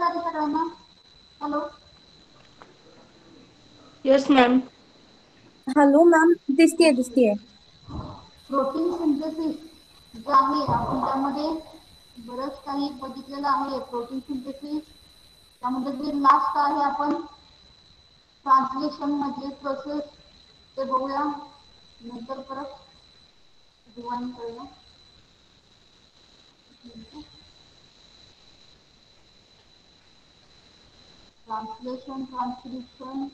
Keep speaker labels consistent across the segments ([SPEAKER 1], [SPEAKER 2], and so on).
[SPEAKER 1] झाली सगळ्यांना? Hello.
[SPEAKER 2] Yes ma'am.
[SPEAKER 3] Hello ma'am, दिसतीये.
[SPEAKER 1] प्रोटीन सिंथेसिस जे आहे आपण त्यामध्ये बरंच काही बघितलेलं आहे. प्रोटीन सिंथेसिस त्यामध्ये जे लास्ट आहे आपण ट्रान्सलेशन मधले प्रोसेस ते बघूया नंतर परत दिवाणी करूया. ट्रान्सलेशन, ट्रान्सक्रिप्शन,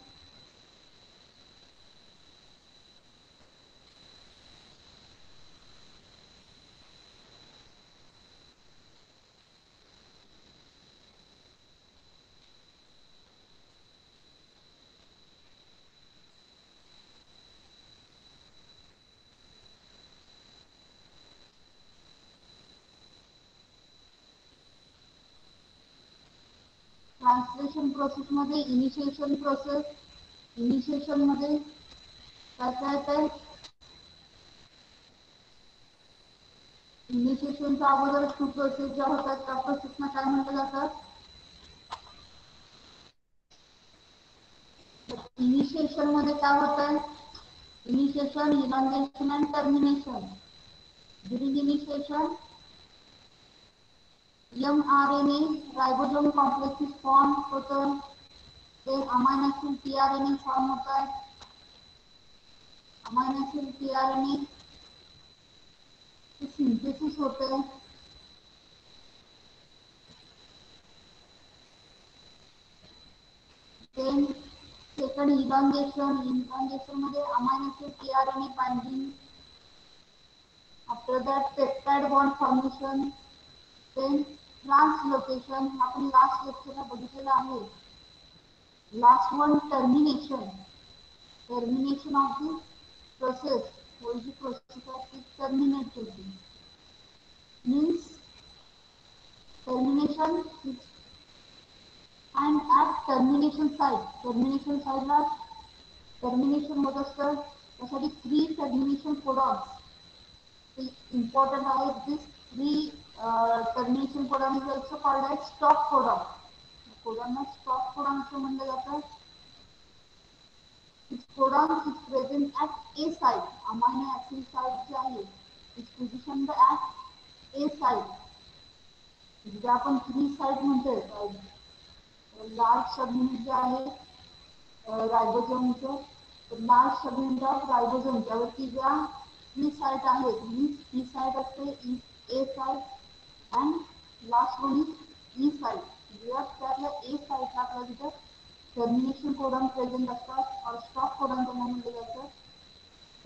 [SPEAKER 1] ट्रान्सलेशन प्रोसेस मध्ये इनिशिएशन प्रोसेस, इनिशिएशन मध्ये काय काय येतंय? इनिशिएशनच्या अगोदर टू प्रोसेस ज्या होतात त्या प्रोसेसना काय म्हटलं जातं? इनिशिएशन मध्ये काय होतंय? Initiation, elongation and termination. During initiation mRNA ribosome complex form होतं. ते अमाइनो ऍसिड tRNA फॉर्म होतात. अमाइनो ऍसिड tRNA सिंथेसिस होते. देन सेकंड इलॉंगेशन, इलॉंगेशन मध्ये amino acid tRNA binding. After that peptide bond formation. Then translocation आपण last लेक्चरला बघितलेलं आहे. Last one termination. Termination of the process. जी process आहे ती टर्मिनेट होते. Means termination and at termination sideला टर्मिनेशन होत असतं. त्यासाठी 3 टर्मिनेशन कोडॉन्स इम्पॉर्टंट आहेत. This 3 termination codon is also called as stop codon. कोडॉनला स्टॉप कोडॉन असं म्हणलं जातं. This codon is present at A site. Amino acid site जे आहे is positioned at A site. म्हणजे आपण 3 साइट म्हणतोय. लार्ज सबयुनिट जे आहे रायबोसोमचं, लार्ज सबयुनिट ऑफ रायबोसोम त्यावरती ज्या 3 साइट आहेत, ही साइट असते A site and last one is E site. त्यातल्या ए साइटला आपल्याला तिथं टर्मिनेशन कोडॉन प्रेझेंट असतात और स्टॉप कोडॉन त्यांना म्हटलं जातं.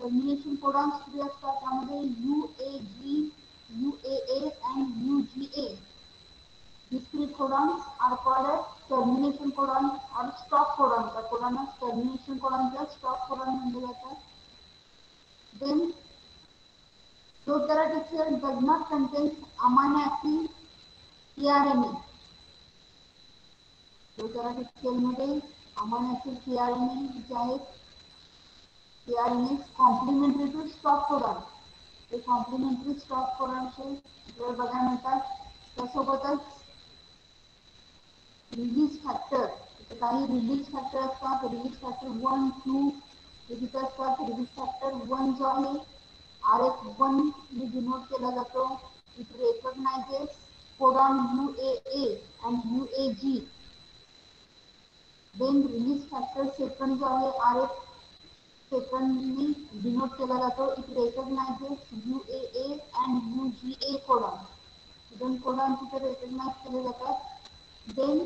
[SPEAKER 1] टर्मिनेशन कोडॉन्स किती असतात? त्यामध्ये UAG, UAA and UGA. These 3 codons are called as termination codon or stop codon. The codon is termination codon plus stop codon म्हणलं जातं. Then prokaryotic cell does not contain amino acid tRNA. prokaryotic cell मध्ये amino acid tRNA जे आहेत tRNA complementary to stop codon. ते complementary stop कोडॉनचे आपल्याला बघायला मिळतात. त्यासोबतच रिलीज फॅक्टर, काही रिलीज फॅक्टर असतात. रिलीज फॅक्टर 1, 2 हे तिथे असतात. रिलीज फॅक्टर 1 जो आहे RF1 ने डिनोट केला जातो. It recognises codon UAA and UAG. Then release factor second जो आहे RF सेकंडनी डिनोट केला जातो. It recognises UAA and UGA codon. दोन कोडॉन तिथे रेकग्नाइज केले जातात. देन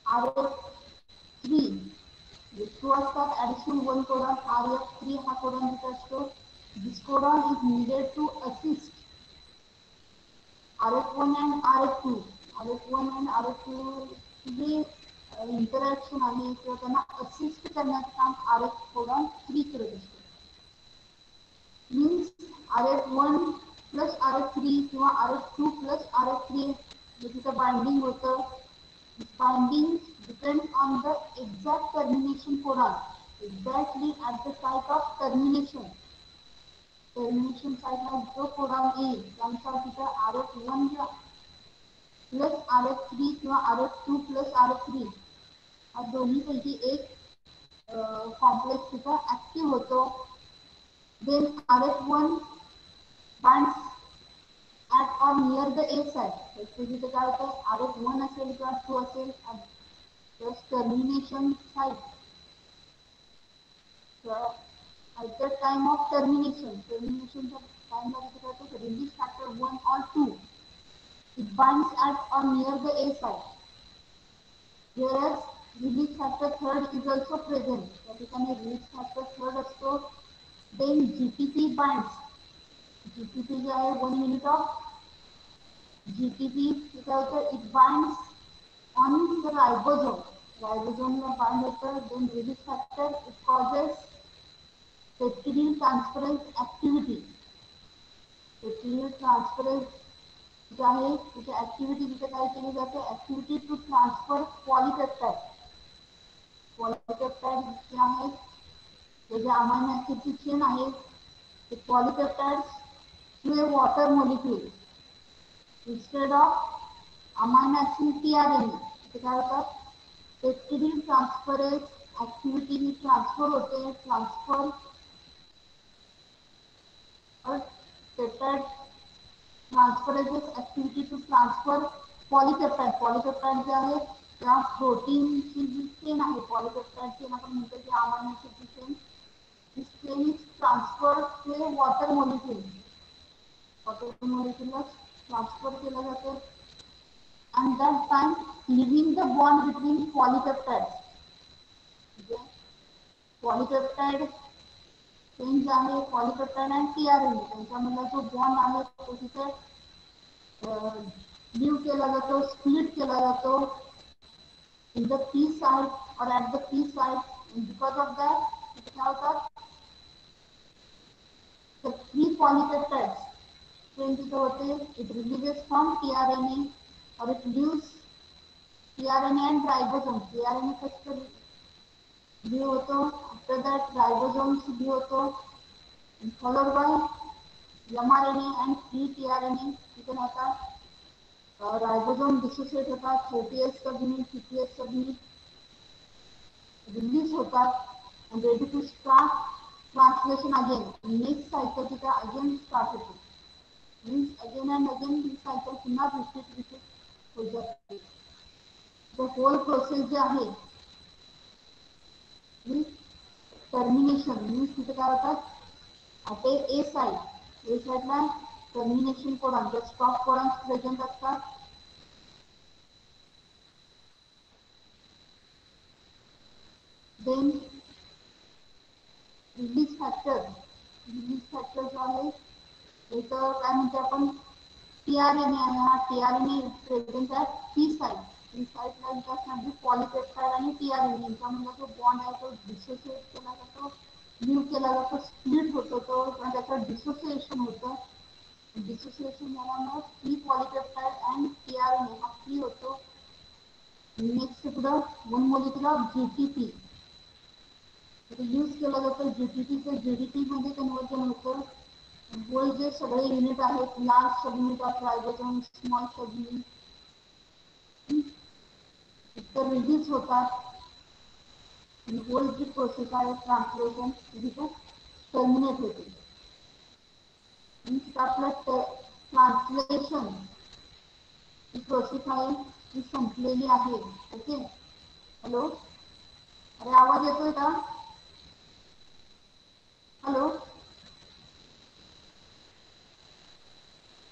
[SPEAKER 1] RF3 टू असतात. ॲडिशनल 1 कोडॉन RF3 हा कोडॉन तिथे असतो. This codon is needed to assist RF1 and RF2. RF1 and RF2 जे इंटरॅक्शन आहे किंवा त्यांना असिस्ट करण्याचं काम RF कोडॉन 3 करत असतो. मीन्स RF1 प्लस RF3 किंवा RF2 प्लस RF3 तिथं बाइंडिंग होतं. Binding depends on the exact termination codon, exactly at the site of termination. Termination site ला जो कोडॉन येईल त्यानुसार तिथं RF1 प्लस RH3 किंवा RH2 प्लस RH3 हा दोन्हीपैकी एक कॉम्प्लेक्स तिथं ऍक्टिव्ह होतो. Then RH1 binds at or near the A site. तिथे काय होतं RH1 असेल किंवा 2 असेल plus termination site. At the time of termination time release factor 1 or 2, it binds at or near the A site. Whereas release factor third is also present. त्या ठिकाणी release factor third असतो. Then GTP binds. GTP जे आहे 1 minute of GTP it binds on the ribosome. Ribosome La bind होतं. Then release factor it causes peptidine transference activity. Peptidine transference जे आहे तिथे activity तिथे काय केली जाते activity to transfer polypeptide. Polypeptide जे आहे ते जे अमायनो ऍसिडची चेन आहे ते polypeptide through a water molecule instead of amino acid tRNA. ते काय होतात पेप्टिडिन ट्रान्सफरेज ऍक्टिव्हिटी ही ट्रान्सफर होते. Transfer peptide transferases activity to transfer polypeptide. Polypeptide जे आहे त्या प्रोटीनची जी चेन आहे पॉलिपेप्टाइड चेन आपण म्हणतो की अमायनो ऍसिडची chain this chain is transfer to a water molecule. Water मॉलिक्यूलला transfer केलं जातं. And that time leaving the bond between polypeptides. Okay. Polypeptide chain जे आहे polypeptide and tRNA त्यांच्यामधला जो बॉन्ड आहे तो तिथे लीव केला जातो, स्प्लिट केला जातो in the P site or at the P site, and because of that काय होतात the three polypeptides chain तिथे होते. It releases from tRNA or it leaves tRNA and ribosome. tRNA first leave होतो. After that ribosomes leave होतो and followed by mRNA and free tRNA. तिथे होतात ribosome dissociate होतात. 30S subunit 50S subunit release होतात and ready to start translation again. Next cycle तिथे again start होतो. Means again and again he cycle पुन्हा repeat होत जाते. The whole process जे आहे टर्मिनेशन मीन्स तिथे काय होतात आता ए साइडला टर्मिनेशन कोडॉन जे स्टॉप कोडॉन्स प्रेझेंट असतात. देन रिलीज फॅक्टर जो आहे एक काय म्हणतो आपण tRNA आहे. हा tRNA प्रेझेंट आहे टी साइटला इथे असणार पॉलिपेप्टाइड आणि tRNA यांच्यामधला जो बॉन्ड आहे तो डिसोसिएट केला जातो, लीव केला जातो, स्प्लिट होतो तो आणि त्याचं डिसोसिएशन होतं. डिसोसिएशन झाल्यामुळे फ्री पॉलिपेप्टाइड अँड tRNA हा फ्री होतो. नेक्स्ट पुढं one molecule of GTP use केलं जातं. GTPचं GDP मध्ये कन्वर्जन होतं. होल जे सगळे युनिट आहेत large subunit of ribosome small subunit इतर रिलीज होतात. होल जी प्रोसेस आहे ट्रान्सलेशन तिथे टर्मिनेट होते. आपलं ट्रान्सलेशन ही प्रोसेस आहे ती संपलेली आहे. ओके. हॅलो, अरे आवाज येतोय का? Hello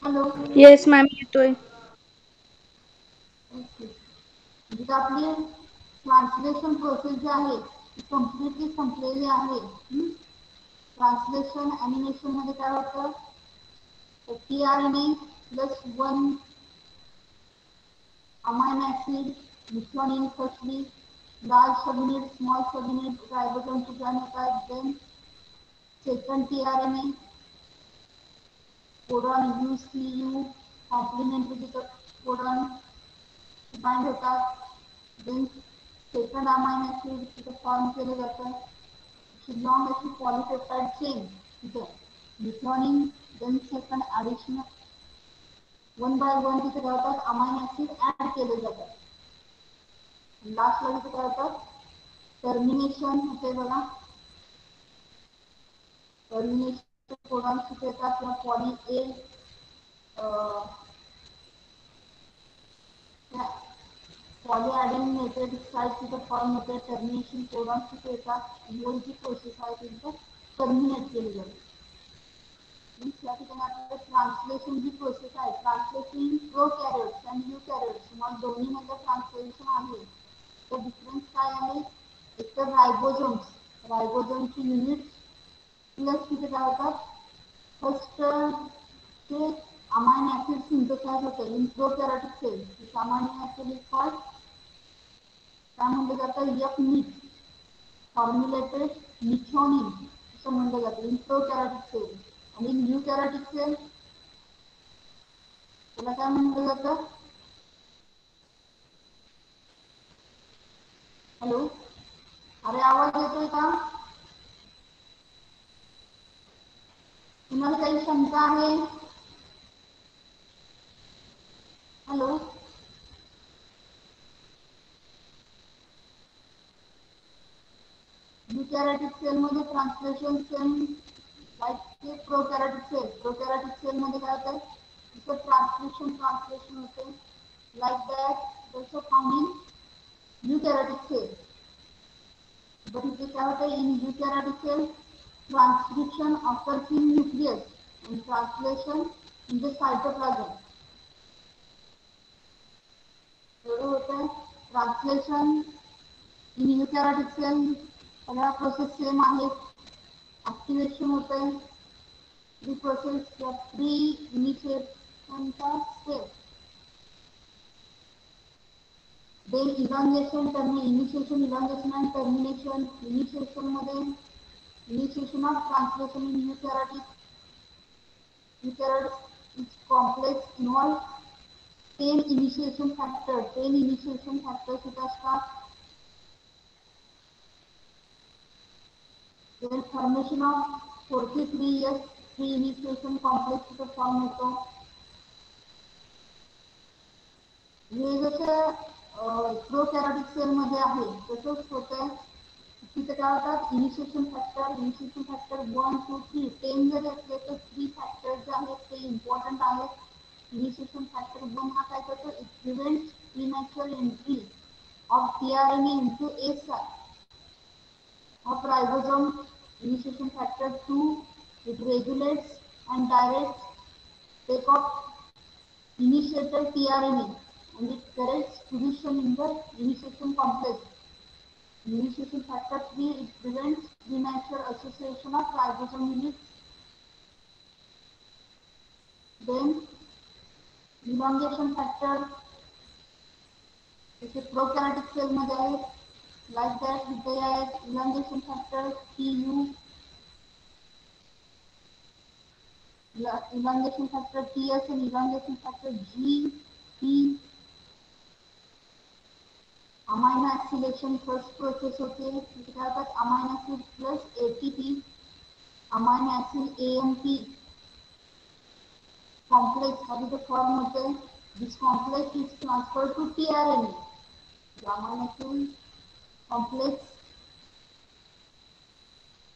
[SPEAKER 1] hello.
[SPEAKER 3] येस मॅम येतोय.
[SPEAKER 1] ओके. म्हणजे आपली ट्रान्सलेशन प्रोसेस जी आहे ती कम्प्लिटली संपलेली आहे. ट्रान्सलेशन ॲनिमेशन मध्ये काय होतं tRNA plus 1 amino acid methionine firstly large subunit small subunit ribosome to join होतात. then second tRNA codon UCU complementary codon bind होतात. then second amino acid तिथे फॉर्म केलं जातं. long अशी polypeptide chain तिथे methionine then second additional one by one तिथे काय होतात अमायनो ऍसिड ऍड केले जातात. लास्टला तिथे काय होतात टर्मिनेशन होते बघा. टर्मिनेशन कोडॉन तिथे येतात किंवा पॉली ए पॉलीएडेनिनेटेड साइट तिथे फॉर्म होते. टर्मिनेशन कोडॉन तिथे येतात. ही जी प्रोसेस आहे तिथे टर्मिनेट केली जाते. या ठिकाणी आपल्याला ट्रान्सलेशन जी प्रोसेस आहे ट्रान्सलेशन प्रोकॅरियोट्स आणि यूकॅरियोट्स तुम्हाला दोन्हीमध्ये ट्रान्सलेशन आहे. तर डिफरन्स काय आहे एक तर रायबोझोमची युनिट्स प्लस तिथे काय होतात फर्स्ट ते अमायनो ऍसिड सिंथेसाइज होते in prokaryotic cell. Amino acid is called काय म्हटलं जातं एफ मीट फॉर्म्युलेटेड मिथ्योनिन असं म्हटलं जातं इन प्रोकॅरियोटिक सेल. आणि इन यूकॅरियोटिक सेल त्याला काय म्हटलं जातं हॅलो अरे आवाज येतोय का? तुम्हाला काही शंका आहे? हॅलो यूकॅरियोटिक सेल मध्ये translation same like prokaryotic cell मध्ये काय होतं तिथं ट्रान्सलेशन होते लाईक दॅट जसं found in eukaryotic cell. but इथे काय होतं in eukaryotic cell transcription occurs in nucleus and translation in the cytoplasm. एवढं होतं ट्रान्सलेशन इन यूकॅरियोटिक सेल सगळ्या प्रोसेस सेम आहेत. ऍक्टिव्हेशन होतंय ही प्रोसेस प्री इनिशिएशनचा step. Then elongation initiation elongation and termination. Initiation मध्ये initiation of translation in eukaryotic is complex involve 10 initiation factors इथे असतात. then formation of 43 years pre initiation complex इथे form होतो. हे जसं प्रोकॅरियोटिक सेल मध्ये आहे तसंच होतं. तिथे काय होतात इनिशिएशन फॅक्टर 1 2 3 10 जरी असले तर 3 फॅक्टर जे आहेत ते इम्पॉर्टंट आहेत. इनिशिएशन फॅक्टर 1 हा काय करतो it prevents premature entry of tRNA into A site of ribosome. Initiation factor 2 it regulates and directs take of initiated tRNA and it corrects position in the initiation complex. Initiation factor 3 it prevents premature association of ribosome units. Then elongation factor जसे प्रोकॅरियोटिक cell मध्ये आहे like that इथे आहे elongation factor TU elongation factor TS and elongation factor GP. Amino acylation first process होते तिथे काय होतात amino acid plus ATP amino acid AMP complex हा तिथे फॉर्म होते. This complex is transferred to tRNA. Amino acid complex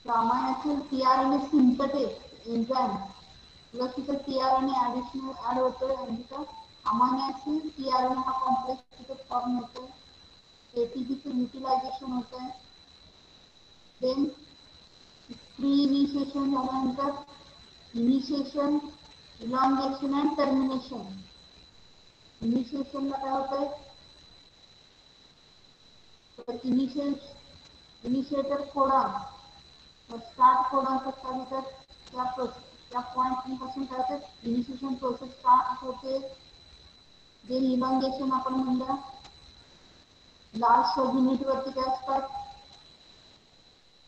[SPEAKER 1] amino acid tRNA synthetase enzyme plus तिथे tRNA additional add होतोय आणि तिथं अमायनो ऍसिड tRNA हा कॉम्प्लेक्स तिथे form होतोय. ATPचं युटिलायझेशन होतंय. देन प्री इनिशिएशन झाल्यानंतर इनिशिएशन इलॉंगेशन अँड टर्मिनेशन. इनिशिएशनला काय होतंय तर इनिशिएटर कोडॉन स्टार्ट कोडॉन असतात तर त्या पॉईंट पासून काय होतं इनिशिएशन प्रोसेस स्टार्ट होते. देन इलॉंगेशन आपण म्हणलं लास्ट युनिट वरती काय असतात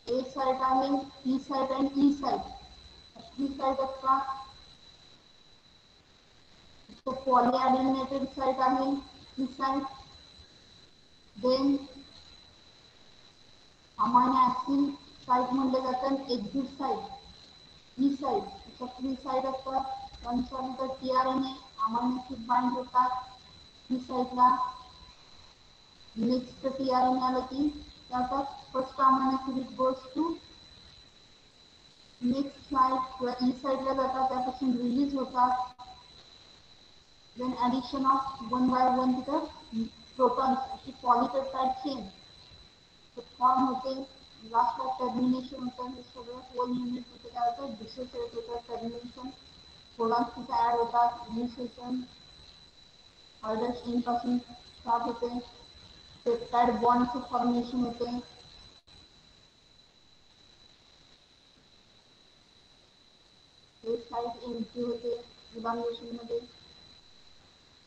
[SPEAKER 1] ए साइट आहे टी साइट आणि ई साइट. टी साइट असतात तो पॉलीएडेनिनेटेड साइट आहे T site. Then amino acid site म्हणलं जातं एक्झिट साइट ई साइट अशा 3 साइट असतात. त्यानंतर tRNA अमायनो ऍसिड बाइंड होतात ही साईडला. नेक्स्ट tRNA आलं की त्याचा first amino acid goes to next side किंवा ई साइडला जातात, त्यापासून रिलीज होतात. Then addition of one by one तिथं प्रोटॉन्स अशी पॉलीपेप्टाइड चेन फॉर्म होते. लास्टला टर्मिनेशन होतं. हे सगळं होल युनिट तिथे काय होतं, डिसोसिएट होतं. टर्मिनेशन कोडॉन्स तिथे ॲड होतात. इनिशिएशन ऑर्डर चेनपासून स्टार्ट होते. पेप्टाइड बॉन्डचं फॉर्मेशन होते. हे साईड एम्प्टी होते इव्हॅल्युएशनमध्ये.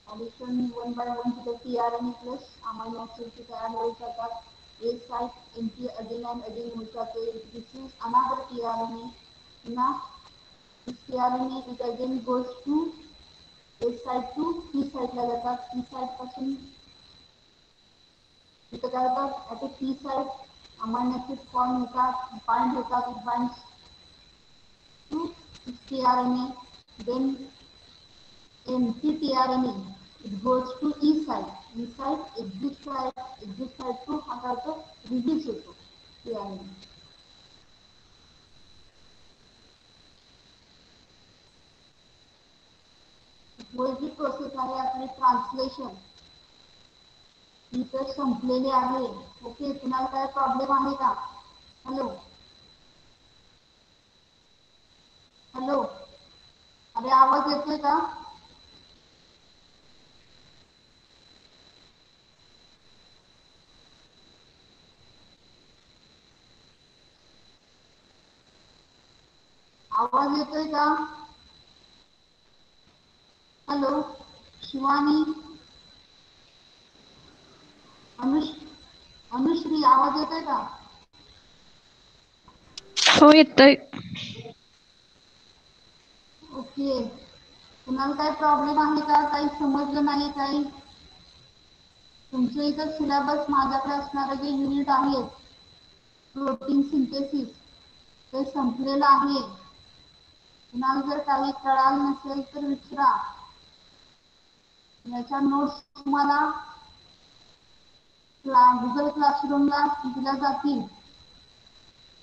[SPEAKER 1] ॲडिशन वन बाय वन तिथे tRNA प्लस अमायनो ऍसिड तिथे ॲड होत जातात. A site empty again and again होत जाते. This is another tRNA. Now this tRNA it again goes to A site to T site ला जातात. T site पासून तिथे काय होतात, at a T site amino acid form होतात, bind होतात. It binds to this tRNA. Then empty tRNA it goes to E site. E site exit site to हा काय होतो, रिलीज होतो tRNA. जी प्रोसेस आहे आपली ट्रान्सलेशन ही तर संपलेली आहे. ओके, तुम्हाला काय प्रॉब्लेम आहे का? हॅलो हॅलो, अरे आवाज येतोय का? आवाज येतोय का? हॅलो शिवानी, अनुश्री आवाज येतोय का?
[SPEAKER 2] हो येतोय.
[SPEAKER 1] ओके, तुम्हाला काय प्रॉब्लेम आहे का? काही समजलं नाही काही? तुमच्या इथं सिलेबस माझ्याकडे असणारे जे युनिट आहेत प्रोटीन सिंथेसिस ते संपलेलं आहे. तुम्हाला जर काही कळालं नसेल तर विचारा. याच्या नोट्स तुम्हाला गुगल क्लासरूमला दिल्या जातील.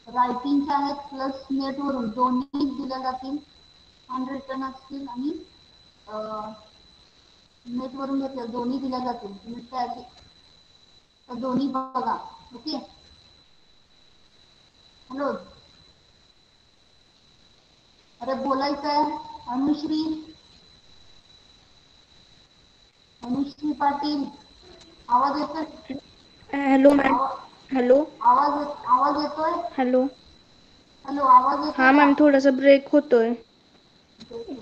[SPEAKER 1] रायटिंगच्या आहेत प्लस नेटवरून दोन्ही दिल्या जातील. हँड रिटन असतील आणि नेटवरून घेतल्या दोन्ही दिल्या जातील. तुम्ही त्या दोन्ही बघा. ओके, हॅलो, अरे बोलायचं आहे. अनुश्री पाटील आवाज येतोय?
[SPEAKER 2] Hello ma'am. हॅलो
[SPEAKER 1] आवाज येतोय?
[SPEAKER 2] हॅलो.
[SPEAKER 1] हॅलो, आवाज येतोय
[SPEAKER 2] हा
[SPEAKER 1] का?
[SPEAKER 2] मॅम, थोडासा ब्रेक होतोय.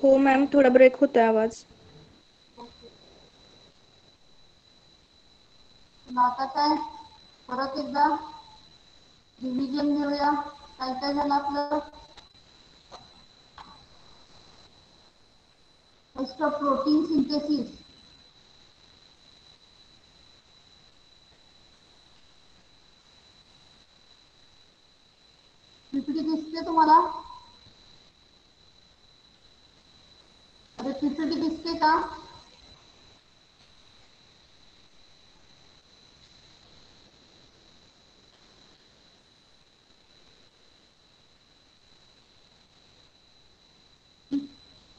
[SPEAKER 2] हो मॅम, थोडा ब्रेक होतोय आवाज.
[SPEAKER 1] आता काय परत एकदा रिव्हिजन घेऊया. काय काय झालं आपलं? First protein synthesis. पीपीटी दिसते तुम्हाला? अरे पीपीटी दिसते का?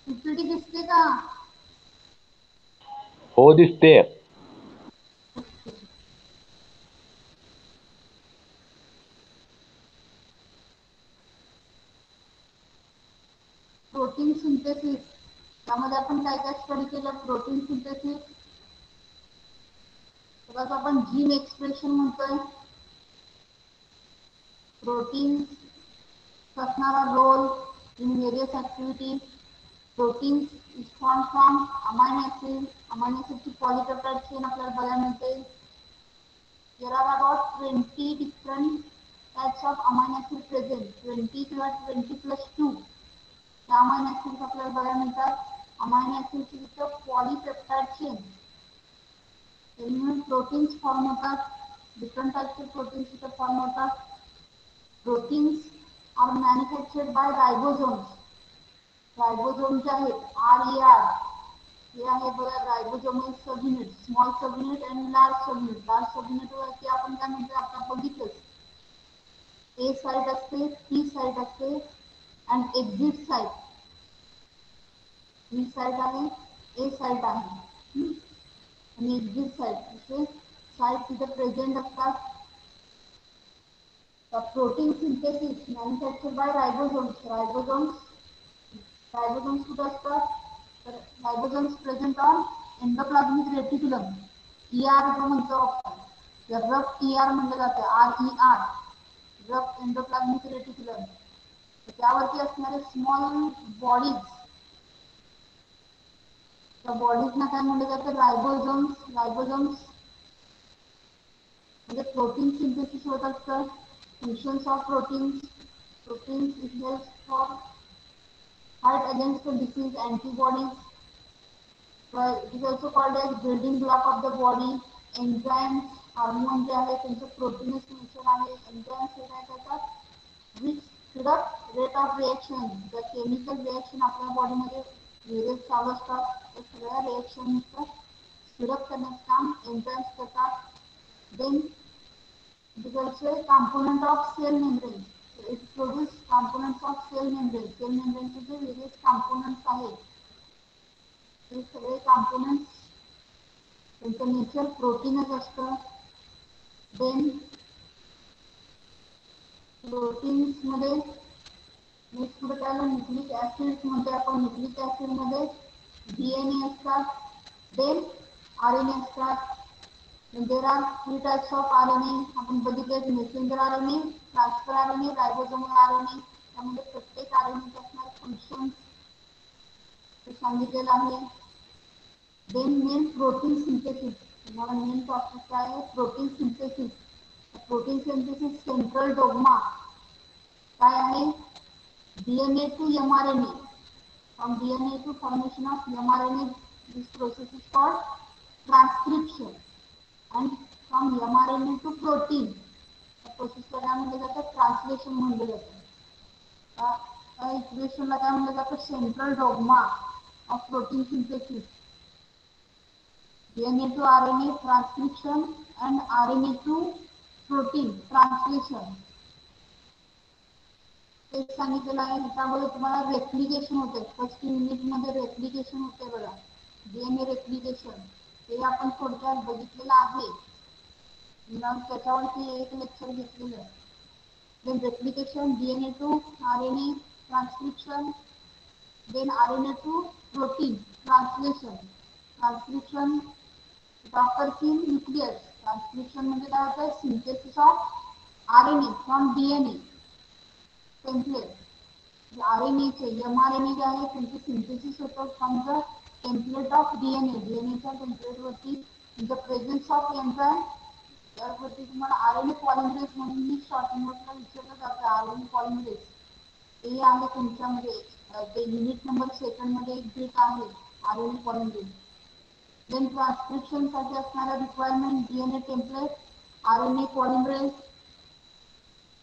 [SPEAKER 1] पीपीटी दिसते का?
[SPEAKER 4] हो दिसते.
[SPEAKER 1] प्रोटीन सिंथेसिस, त्यामध्ये आपण काय काय स्टडी केलं? प्रोटीन सिंथेसिस त्यात आपण जीन एक्सप्रेशन म्हणतोय. प्रोटीन असणारा role in various activities. Protein is form from amino acid. Amino ऍसिडची पॉलीपेप्टाइड चेन आपल्याला बघायला मिळते. There are about 20 different types of amino acid present. 20 किंवा 20 plus 2 या अमायनो ऍसिड आपल्याला बघायला मिळतात. अमायनो ऍसिडची तिथं पॉलीपेप्टाइड चेन प्रोटीन्स फॉर्म होतात. डिफरंट टाइप्सचे प्रोटीन्स तिथे फॉर्म होतात. Proteins are manufactured by ribosomes. Ribosome जे आहेत RER हे आहे बघा ribosomal subunit, small subunit आणि large subunit. Large subunit वरती आपण काय म्हणतो आता बघितलंच, A साइट असते, T साइट असते आणि एक्झिट साइट. B साइट आहे, A साइट आहे आणि एक्झिट साइट असे साइट तिथे प्रेझेंट असतात. Protein synthesis manufactured by ribosomes. Ribosomes कुठे असतात, तर ribosomes present on endoplasmic reticulum. ER जो म्हणतो आपण, रफ ER म्हणलं जातं, RER, रफ एंडोप्लाझमिक रेटिक्युलम. त्यावरती असणारे स्मॉल बॉडीज, त्या बॉडीजना काय म्हणलं जातं, रायबोसोम्स. रायबोसोम्स म्हणजे प्रोटीन सिंथेसिस होत असतं. Functions of proteins. Proteins it helps for fight against the disease, antibodies. It is also called as building block of the body. Enzymes, hormone जे आहे त्यांचं प्रोटीनच फंक्शन आहे. एन्झाईम्स हे काय करतात, which speed up rate of reaction. ज्या chemical reaction आपल्या बॉडीमध्ये वेगवेगळे चालू असतात त्या सगळ्या रिएक्शनचं स्पीड अप करण्याचं काम एन्झाईम्स करतात. Then it is also a component of cell membrane. It produces components of cell membrane. Cell membrane चे जे वेगळे components आहेत ते सगळे components त्यांचं नेचर प्रोटीनच असतं. देन प्रोटीन्स मध्ये नेक्स्ट पुढे काय न्यूक्लिक ऍसिड मध्ये आपण न्यूक्लिक ऍसिड मध्ये DNA असतात. देन RNA असतात. There are three types of RNA. आपण बघितले messenger RNA, transfer RNA, ribosomal RNA. त्यामध्ये प्रत्येक RNA असणार फंक्शन सांगितलेलं आहे. Then main protein synthesis. तुम्हाला मेन टॉपिक काय आहे, protein synthesis. Protein synthesis central dogma काय आहे, DNA to mRNA. From DNA to formation of mRNA, this process is called transcription. And from mRNA to protein, process काय म्हणलं जातं, translation म्हणलं जातं. त्या इक्वेशनला काय म्हणलं जातं, central dogma of protein synthesis. DNA to RNA transcription and RNA to protein translation. ते सांगितलेलं आहे. त्यामुळे तुम्हाला रेप्लिकेशन होते. फर्स्ट युनिट मध्ये रेप्लिकेशन होते बघा, DNA रेप्लिकेशन. ते आपण थोडक्यात बघितलेलं आहे. मग त्याच्यावरती एक लेक्चर घेतलेलं आहे. Then replication, DNA to RNA transcription, then RNA to protein translation. Transcription occurs in nucleus. Transcription म्हणजे काय होतं, synthesis of RNA from DNA template. RNA चे mRNA जे आहे त्यांचे सिंथेसिस होतं from the template of DNA. DNAच्या टेम्पलेट वरती in the presence of enzyme. त्यावरती तुम्हाला RNA पॉलिमरेज म्हणून शॉर्टिंग मध्ये विचारलं जातं. RNA पॉलिमरेज हे आहे तुमच्यामध्ये ते युनिट नंबर सेकंड मध्ये एक बिट आहे RNA पॉलिमरेज. देन ट्रान्सक्रिप्शन साठी असणारा requirement DNA template, RNA polymerase,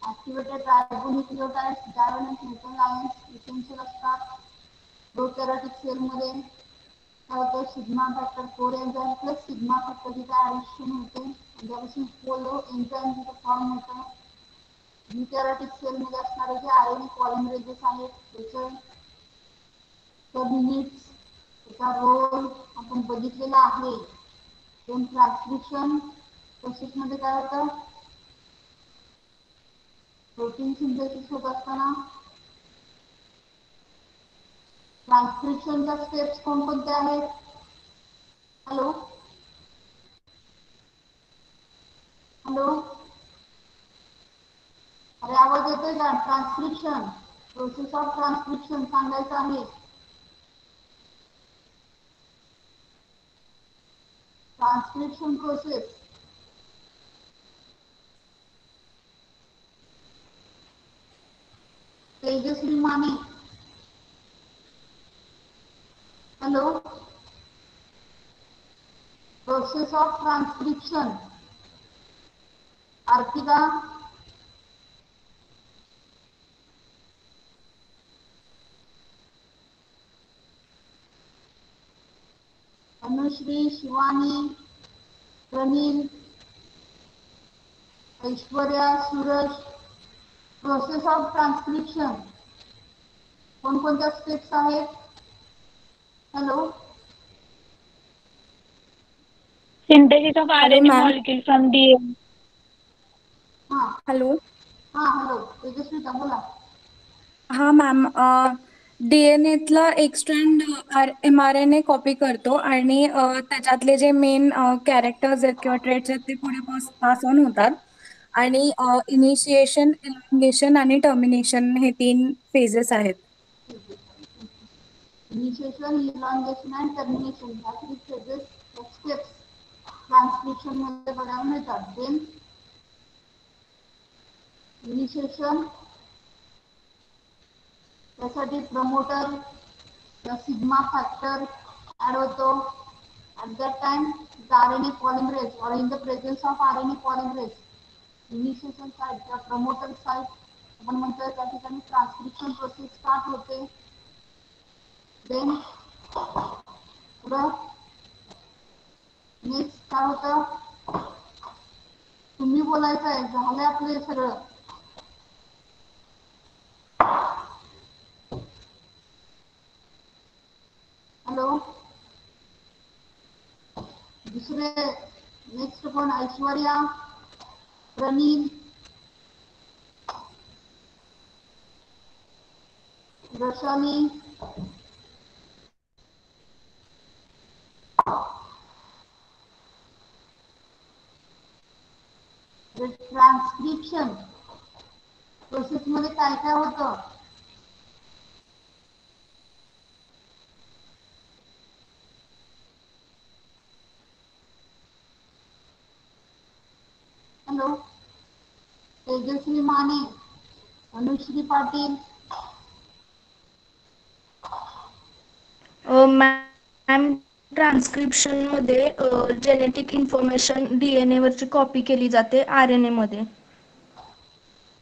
[SPEAKER 1] activated ribonucleotides, divalent metal ions essential असतात. प्रोकॅरियोटिक सेल मध्ये काय होतं, sigma factor 4 enzyme plus sigma factor तिथे ऍडिशन होते आणि त्यापासून पोलो एन्झाइम तिथे फॉर्म होतं. यूकॅरियोटिक सेल मध्ये असणारे जे RNA पॉलिमरेजेस आहेत त्याचे सब युनिट्स, त्याचा रोल आपण बघितलेला आहे. दोन ट्रान्सक्रिप्शन प्रोसेस मध्ये काय होतं, प्रोटीन सिंथेसिस होत असताना ट्रान्सक्रिप्शनच्या स्टेप्स कोणकोणत्या आहेत. हॅलो हॅलो, अरे आवाज येतोय का. ट्रान्सक्रिप्शन प्रोसेस ऑफ ट्रान्सक्रिप्शन सांगायचं आहे. Transcription process Tejaswi Mane. Hello, process of transcription Arthika. Anushree, Shivani, Pranil, Aishwarya, Suraj. Process of transcription कोणकोणत्या स्टेप्स आहेत? Hello.
[SPEAKER 4] Synthesis of
[SPEAKER 3] hello
[SPEAKER 4] RNA
[SPEAKER 3] ma'am.
[SPEAKER 4] molecule from DNA.
[SPEAKER 1] हां
[SPEAKER 3] हॅलो.
[SPEAKER 1] हां हॅलो तेजस्विता बोला.
[SPEAKER 3] हा मॅम, DNA-तला एक स्ट्रँड mRNA कॉपी करतो आणि त्याच्यातले जे मेन कॅरेक्टर्स आहेत किंवा ट्रेट्स आहेत ते पुढे पास ऑन होतात. आणि इनिशिएशन, इलॉंगेशन आणि टर्मिनेशन हे 3 फेजेस आहेत.
[SPEAKER 1] इनिशिएशन, इलॉंगेशन अँड टर्मिनेशन ह्या 3 फेजेस स्टेप्स ट्रान्सक्रिप्शन मध्ये बघायला मिळतात. देन इनिशिएशन त्यासाठी प्रमोटर सिग्मा फॅक्टर ऍड होतो. At that time, the RNA polymerase or in the presence of RNA polymerase, initiation site किंवा promoter site आपण म्हणतोय त्या ठिकाणी ट्रान्सक्रिप्शन प्रोसेस स्टार्ट होते. देन पुढं नेक्स्ट काय होतं? तुम्ही बोलायचं आहे, झालंय आपलं सगळं. हॅलो. दुसरे नेक्स्ट कोण? ऐश्वर्या, प्रनील, रशाली, ट्रान्सक्रिप्शन प्रोसेस मध्ये काय काय होतं? हॅलो. तेजस्वी माने, अनुश्री पाटील.
[SPEAKER 2] मॅम ट्रान्सक्रिप्शन मध्ये जेनेटिक इन्फॉर्मेशन DNA वरची कॉपी केली जाते RNA मध्ये.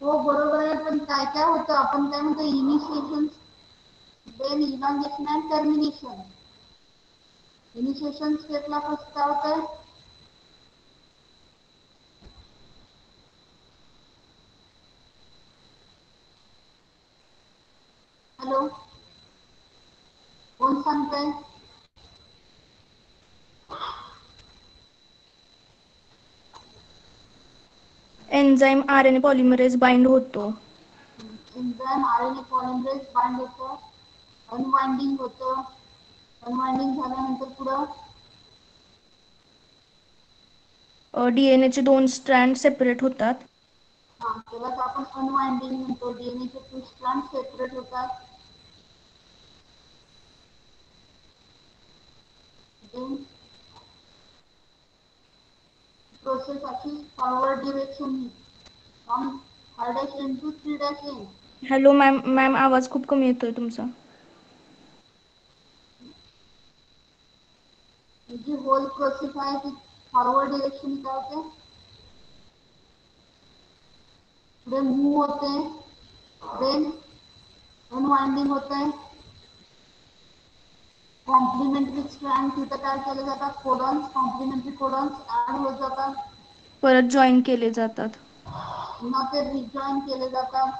[SPEAKER 1] हो बरोबर आहे, पण काय काय होतं? आपण काय म्हणतो? Initiation, then elongation and termination. इनिशिएशन स्टेपला कसं काय होतंय? हॅलो. कोण सांगतंय?
[SPEAKER 2] एन्झाईम RNA पॉलिमरेज बाइंड होतो.
[SPEAKER 1] एन्झाईम RNA पॉलिमरेज बाइंड होतं, अनवाइंडिंग होतं. अनवाइंडिंग झाल्यानंतर पुढं
[SPEAKER 2] DNA चे 2 स्ट्रँड सेपरेट होतात.
[SPEAKER 1] त्यालाच आपण अनवाइंडिंग म्हणतो. DNA चे 2 स्ट्रँड सेपरेट होतात. प्रोसेस अशी forward direction from 5' to 3'.
[SPEAKER 2] Hello ma'am आवाज खूप कमी येतोय तुमचा.
[SPEAKER 1] जी होल प्रोसेस आहे ती फॉरवर्ड डिरेक्शन काय होते? पुढे मूव्ह होते, देन अनवाइंडिंग होते. कॉम्प्लिमेंटरी स्ट्रँड तिथं काय केले जातात? कोडॉन्स, कॉम्प्लिमेंटरी कोडॉन्स ऍड होत जातात.
[SPEAKER 2] परत जॉईन केले जातात.
[SPEAKER 1] पुन्हा ते रिजॉईन केले जातात.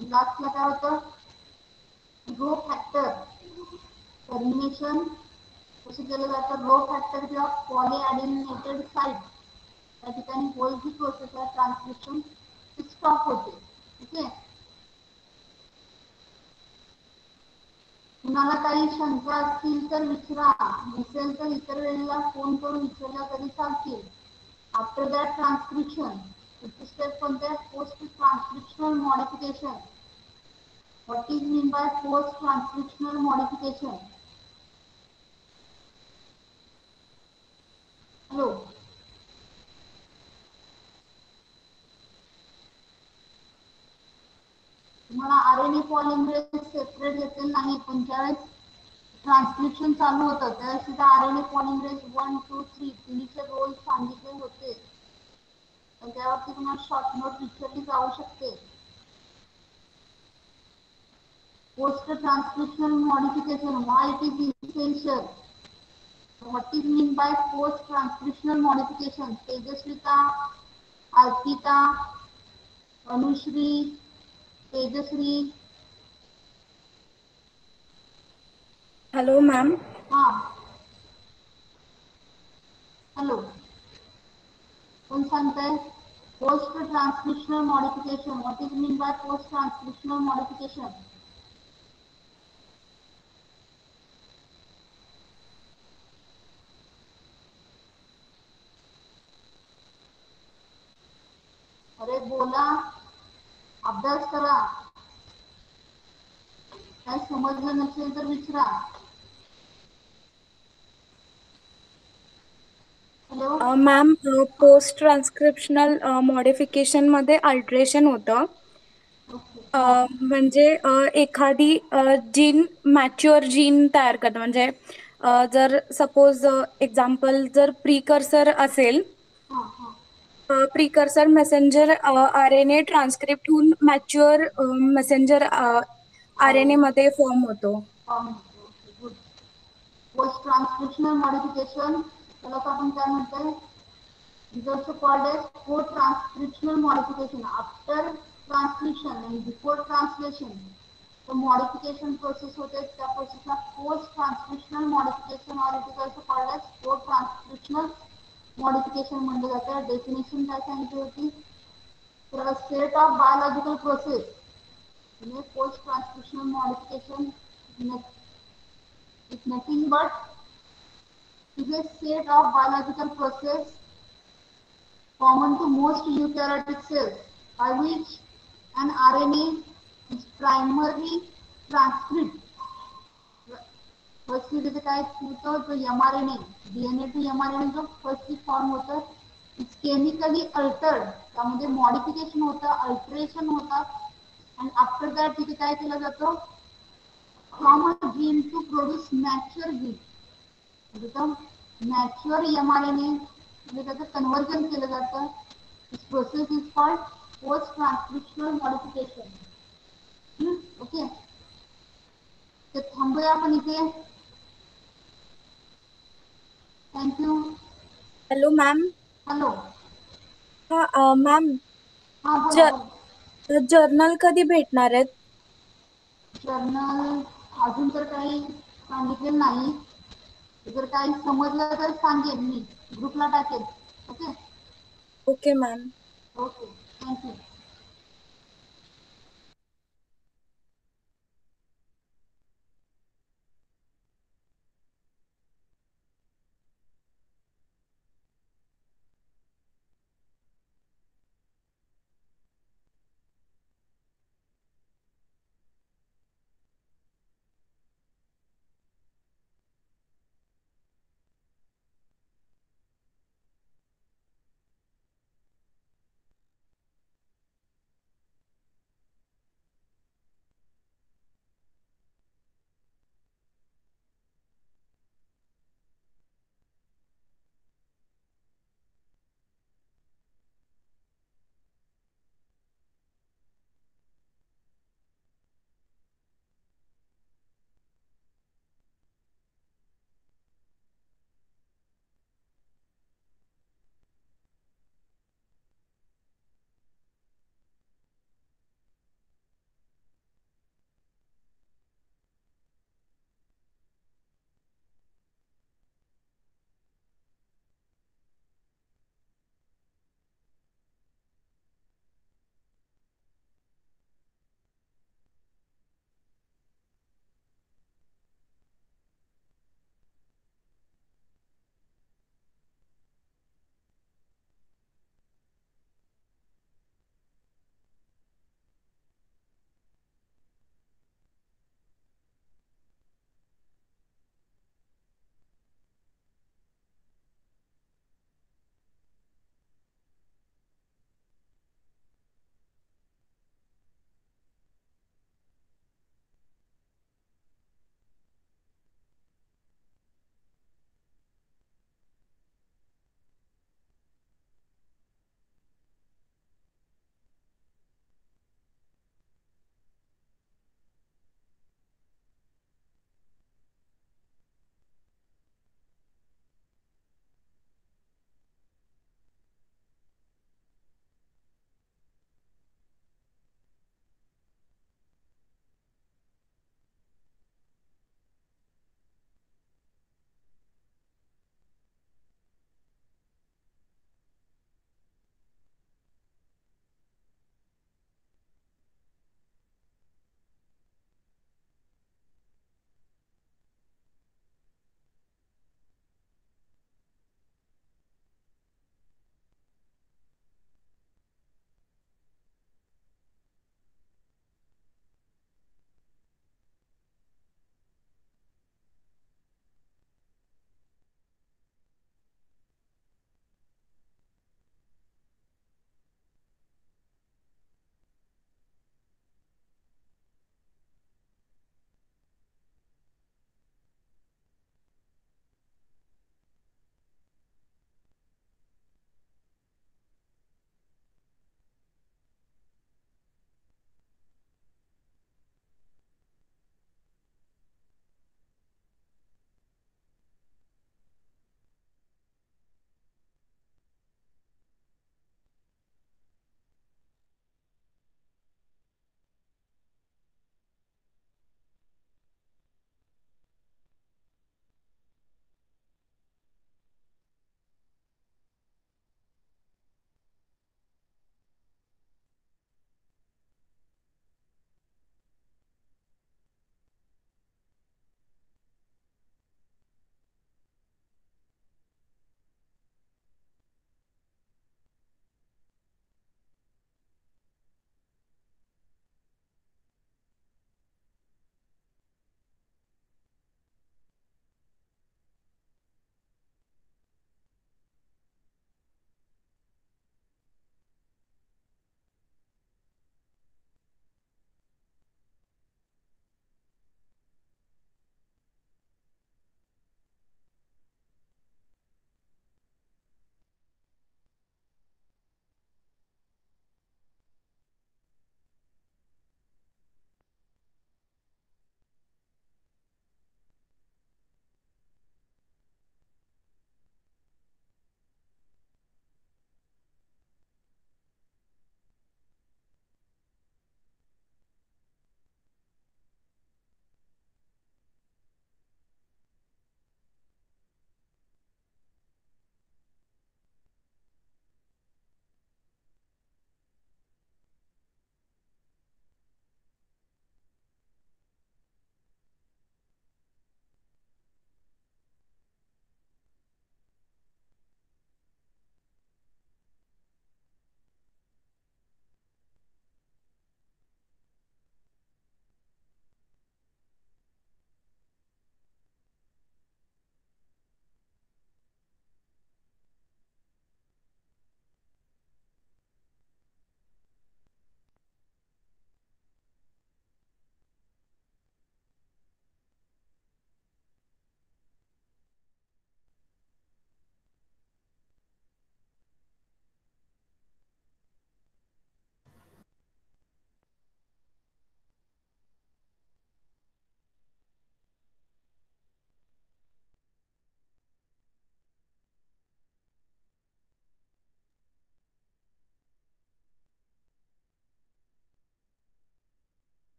[SPEAKER 1] लास्टला काय होतं? रो फॅक्टर टर्मिनेशन कसे केलं जातं? रो फॅक्टर किंवा पॉलीॲडिनिनेटेड साइट त्या ठिकाणी होल जी प्रोसेस आहे ट्रान्सक्रिप्शन स्टॉप होते. ओके. तुम्हाला काही शंका असतील तर विचारा, नसेल तर इतर वेळेला फोन करून विचारल्या तरी चालतील. आफ्टर दॅट ट्रान्सक्रिप्शन स्टेप कोणते? Post transcriptional modification. What is mean by post transcriptional modification? Hello. तुम्हाला RNA पॉलिमरेज सेपरेट येते नाही, पण ज्यावेळेस ट्रान्सक्रिप्शन चालू होतं त्यावेळेस तिथे RNA पॉलिमरेज 1, 2, 3 तिन्हीचे रोल सांगितले होते. पण त्यावरती तुम्हाला शॉर्ट नोट विचारली जाऊ शकते. Post transcriptional modification, why it is essential? What is mean by post transcriptional modification? Tejaswita, Arpita, Anushri, Tejasri.
[SPEAKER 3] Hello ma'am.
[SPEAKER 1] हाँ हेलो कौन सांगताय post transcriptional modification what is mean by post transcriptional modification अरे बोला अभ्यास करा काय समजलं नसेल तर विचारा हॅलो
[SPEAKER 3] मॅम पोस्ट ट्रान्स्क्रिप्शनल मॉडिफिकेशनमध्ये अल्ट्रेशन होतं.
[SPEAKER 1] ओके
[SPEAKER 3] म्हणजे एखादी जीन मॅच्युअर जीन तयार करतं. म्हणजे जर सपोज एक्झाम्पल जर प्रिकर्सर असेल,
[SPEAKER 1] हां हां
[SPEAKER 3] precursor messenger R N A transcript होऊन mature messenger R N A मध्ये फॉर्म होतो.
[SPEAKER 1] Okay good post transcriptional modification त्याला आपण काय म्हणतोय is also called as co-transcriptional modification. After transcription and before translation, the modification process होते त्या प्रोसेसला post transcriptional modification or it is also called as co-transcriptional modification म्हणलं जातं. डेफिनेशन काय सांगितली होती तर set of biological process in a post transcriptional modification is nothing but is a set of biological process common to most eukaryotic cells by which an RNA is primarily transcribed. First तिथे काय होतं जो mRNA DNA to mRNA जो first form होतं it's chemically altered त्यामध्ये modification होतं alteration होतं आणि आफ्टर दॅट तिथे काय केलं जातं from a gene to produce mature gene म्हणजे मॅच्युअर mRNA म्हणजे त्याचं कन्व्हर्जन केलं जातं. This process is called post-transcriptional modification. Okay तर थांबूया आपण इथे. थँक्यू.
[SPEAKER 3] Hello ma'am.
[SPEAKER 1] हॅलो
[SPEAKER 3] हा मॅम,
[SPEAKER 1] हां बोला बोला
[SPEAKER 3] जर्नल कधी भेटणार आहेत?
[SPEAKER 1] जर्नल अजून तर काही सांगितलेलं नाही जर काही समजलं तर सांगेन मी ग्रुपला टाकेन okay
[SPEAKER 3] okay ma'am.
[SPEAKER 1] Okay thank you.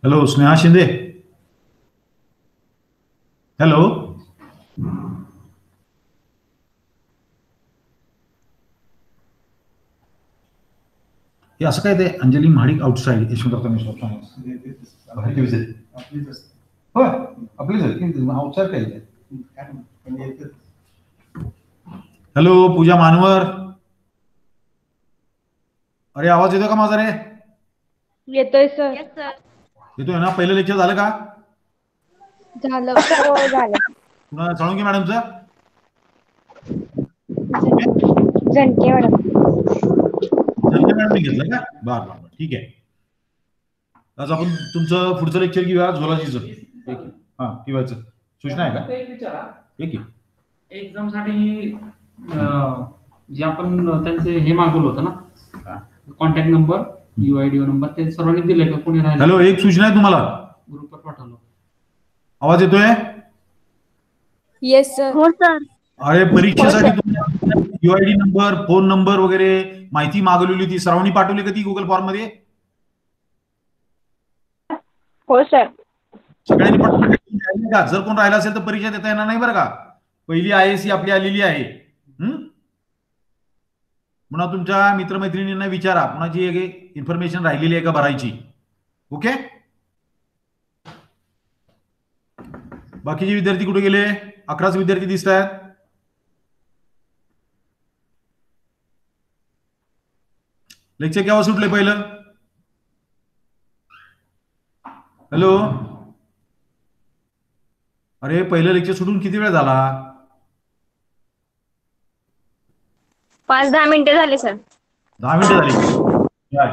[SPEAKER 5] Hello Sneha Shinde. Hello. हे असं काय ते अंजली महाडिक आउटसाइड यशवंतराव होय आपलीच आउटसाइड काय ते? हॅलो पूजा मानवर. अरे आवाज येतो का माझा रे?
[SPEAKER 6] येतोय सर.
[SPEAKER 5] येतोय ना? पहिलं लेक्चर झालं का?
[SPEAKER 6] झालं.
[SPEAKER 4] हो झालं.
[SPEAKER 5] पुन्हा साळुंके मॅडमचं?
[SPEAKER 4] जनके मॅडम.
[SPEAKER 5] जनके मॅडमने घेतलं का? बरं बरं ठीक आहे. आज आपण तुमचं पुढचं लेक्चर घेऊया झोलॉजीचं. हा किंवाचं सूचना आहे का?
[SPEAKER 7] एक विचारा.
[SPEAKER 5] ठीक आहे.
[SPEAKER 7] एक्झाम साठी जे आपण त्यांचे हे मागवलं होतं ना, कॉन्टॅक्ट नंबर, UID नंबर, ते सर्वांनी दिले का? कोणी राहिले?
[SPEAKER 5] हॅलो एक सूचना आहे तुम्हाला.
[SPEAKER 7] ग्रुपवर पाठवलं.
[SPEAKER 5] आवाज येतोय?
[SPEAKER 3] Yes sir.
[SPEAKER 6] हो सर.
[SPEAKER 5] अरे परीक्षेसाठी तुम्हाला UID नंबर, फोन नंबर वगैरे माहिती मागवलेली होती, सर्वांनी पाठवली का ती गुगल फॉर्म मध्ये?
[SPEAKER 4] हो सर.
[SPEAKER 5] सगळ्यांनी पाठवली का? जर कोण राहिला असेल तर परीक्षा देता येणार नाही बरं का. पहिली IAC आपली आलेली आहे. पुन्हा तुमच्या मित्रमैत्रिणींना विचारा, कुणाची इन्फॉर्मेशन राहिलेली आहे का भरायची. ओके. बाकीचे विद्यार्थी कुठे गेले? 11च विद्यार्थी दिसत आहेत. लेक्चर केव्हा सुटले पहिलं? हॅलो. अरे पहिलं लेक्चर सुटून किती वेळ झाला?
[SPEAKER 4] 5-10 मिनिटं झाली सर.
[SPEAKER 5] 10 मिनिटं झाली.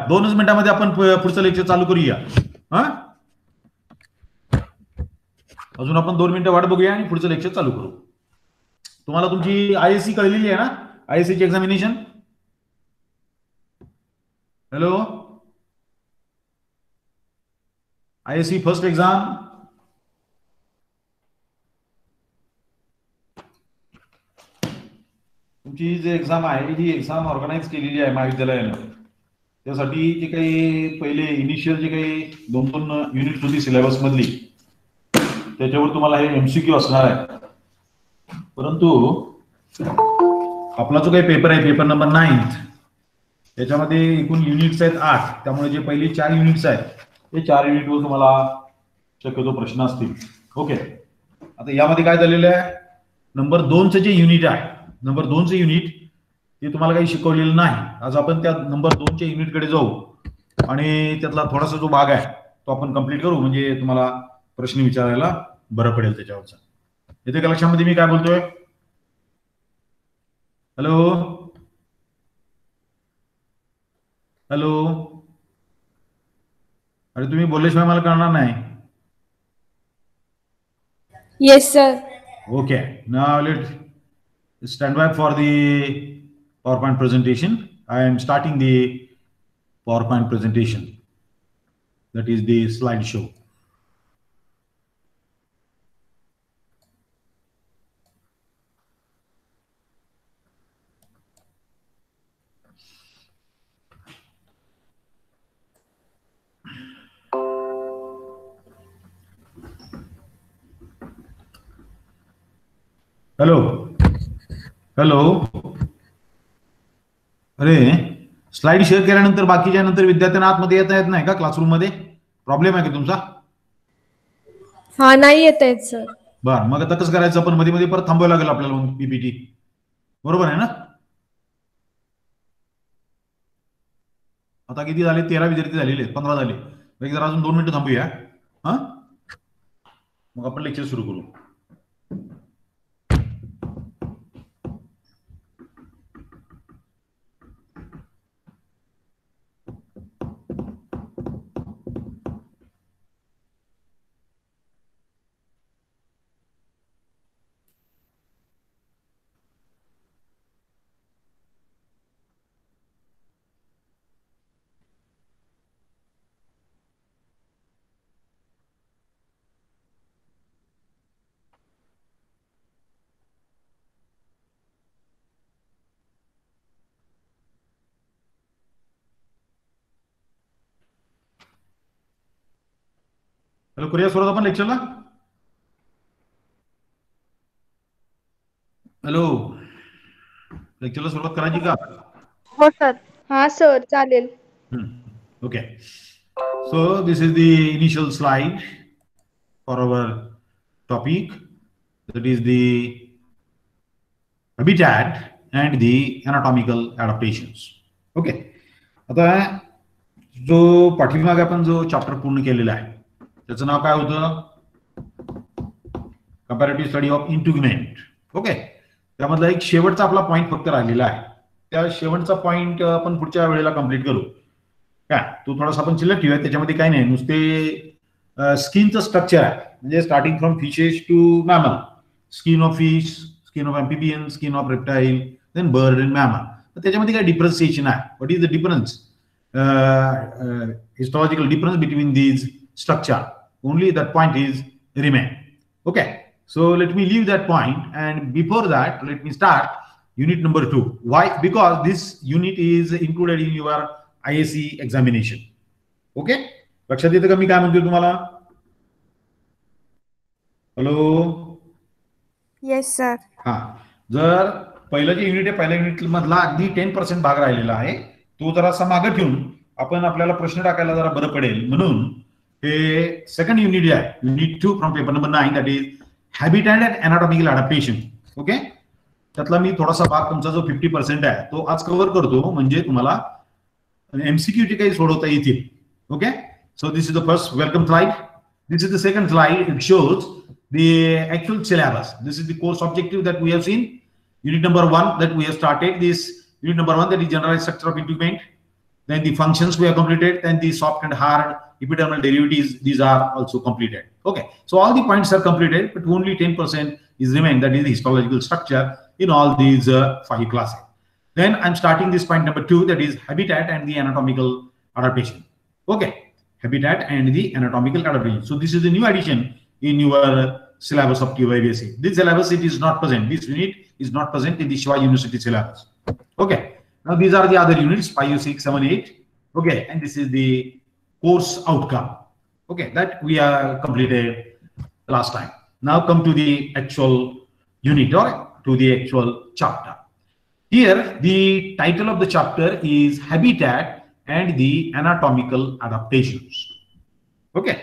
[SPEAKER 5] 2च मिनिटांमध्ये आपण पुढचं लेक्चर चालू करूया. हा अजून आपण 2 मिनिटं वाट बघूया आणि पुढचं लेक्चर चालू करू. तुम्हाला तुमची IAC कळलेली आहे ना? IAC ची examination. Hello. IAC first exam. तुमची जी एक्झाम आहे ही एक्झाम ऑर्गनाईज केलेली आहे महाविद्यालयानं. त्यासाठी जे काही पहिले इनिशियल जे काही 2-2 युनिट होती सिलेबस मधली, त्याच्यावर तुम्हाला हे MCQ असणार आहे. परंतु आपला जो काही पेपर आहे, पेपर नंबर 9, त्याच्यामध्ये एकूण युनिट्स आहेत 8. त्यामुळे जे पहिली 4 युनिट्स आहेत ते 4 युनिटवर तुम्हाला शक्यतो प्रश्न असतील. ओके. आता यामध्ये काय झालेलं आहे, नंबर 2चं जे युनिट आहे, नंबर 2चं युनिट ते तुम्हाला काही शिकवलेलं नाही. आज आपण त्या नंबर 2च्या युनिटकडे जाऊ आणि त्यातला थोडासा जो भाग आहे तो आपण कंप्लीट करू, म्हणजे तुम्हाला प्रश्न विचारायला बरं पडेल त्याच्यावरचा. येते का लक्षामध्ये मी काय बोलतोय? हॅलो. हॅलो. अरे तुम्ही बोलल्याशिवाय मला कळणार नाही.
[SPEAKER 3] Yes sir.
[SPEAKER 5] Okay, now let's stand by for the PowerPoint presentation. I am starting the PowerPoint presentation. That is the slideshow. Hello. Hello. अरे स्लाइड शेअर केल्यानंतर बाकीच्या नंतर विद्यार्थ्यांना आतमध्ये येता येत नाही का क्लासरूम मध्ये? प्रॉब्लेम आहे का तुमचा?
[SPEAKER 3] हा नाही येत आहेत सर.
[SPEAKER 5] बर मग आता कसं करायचं? आपण मध्ये मध्ये परत थांबवायला लागेल आपल्याला PPT. बरोबर आहे ना? आता किती झाले? 13 विद्यार्थी झालेले आहेत, 15 झाले. जरा अजून 2 मिनिटं थांबूया. हा मग आपण लेक्चर सुरू करू. हॅलो, करूया सुरुवात आपण लेक्चरला. हॅलो, लेक्चरला सुरुवात करायची का?
[SPEAKER 6] हो सर. हा सर चालेल.
[SPEAKER 5] Okay. So this is the initial slide for our topic, that is the habitat and the anatomical adaptations. Okay. आता जो पाठीमागे आपण जो चॅप्टर पूर्ण केलेला आहे त्याचं नाव काय होतं? Comparative study of integument. Okay, त्यामधला एक शेवटचा आपला पॉईंट फक्त राहिलेला आहे. त्या शेवटचा पॉईंट आपण पुढच्या वेळेला कंप्लीट करू. काय तो थोडासा आपण शिल्लक ठेवूया. त्याच्यामध्ये काय नाही, नुसते स्किनचं स्ट्रक्चर आहे, म्हणजे starting from fishes to mammal. Skin of fish, skin of amphibian, skin of reptile, then bird and mammal. तर त्याच्यामध्ये काय डिफरन्सिएशन आहे? What is the difference, histological difference between these structure? Only that point is remain. Okay, so let me leave that point, and before that let me start unit number 2. Why? Because this unit is included in your ISC examination. Okay, लक्षात येतं का मी काय म्हणतोय तुम्हाला? Hello,
[SPEAKER 3] yes sir.
[SPEAKER 5] हा, जर पहिलं जे unit आहे, पहिल्या युनिट मधला अगदी 10% भाग राहिलेला आहे, तो जरासा मागे ठेवून आपण आपल्याला प्रश्न टाकायला जरा बरं पडेल म्हणून हे सेकंड युनिट आहे, unit 2 from paper number 9, that is habitat and anatomical adaptation. Okay, त्यातला मी थोडासा भाग तुमचा जो 50% आहे तो आज कव्हर करतो, म्हणजे तुम्हाला MCQ चे काही सोडवता येतील. Okay, so this is the first welcome slide. This is the second slide. It shows the actual syllabus. This is the course objective that we have seen. Unit number 1 that we have started. This unit number 1, that is generalized structure of integument. Then the functions we have completed. Then the soft and hard epidermal derivatives. These are also completed. Okay. So all the points are completed, but only 10% is remain. That is the histological structure in all these 5 classes. Then I'm starting this point number 2, that is habitat and the anatomical adaptation. Okay. Habitat and the anatomical adaptation. So this is the new addition in your syllabus of QIBSC. This syllabus, it is not present. This unit is not present in the Shiva University syllabus. Okay. Now these are the other units 5, 6, 7, 8. Okay, and this is the course outcome. Okay, that we are completed last time. Now come to the actual unit or to the actual chapter. Here the title of the chapter is Habitat and the anatomical adaptations. Okay,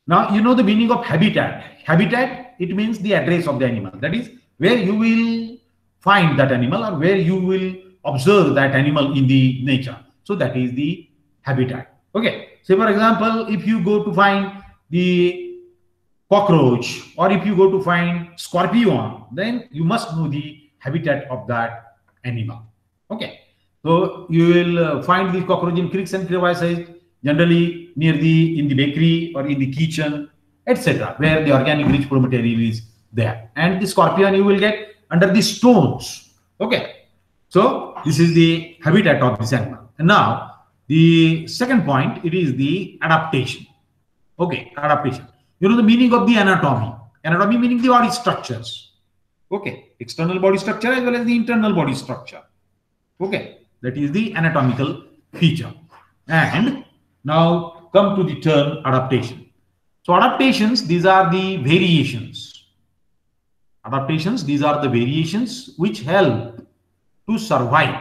[SPEAKER 5] now you know the meaning of habitat. Habitat, it means the address of the animal, that is where you will find that animal or where you will observe that animal in the nature. So that is the habitat. Okay, say for example, if you go to find the cockroach or if you go to find scorpion, then you must know the habitat of that animal. Okay, so you will find the cockroach in creeks and crevices, generally near in the bakery or in the kitchen, etc., where the organic rich food material is there. And the scorpion you will get under the stones. Okay, so this is the habitat of this animal. And now the second point, it is the adaptation. Okay, adaptation. You know the meaning of the anatomy. Anatomy meaning the body structures. Okay, external body structure as well as the internal body structure. Okay, that is the anatomical feature. And now come to the term adaptation. So adaptations, these are the variations. Adaptations, these are the variations which help to survive.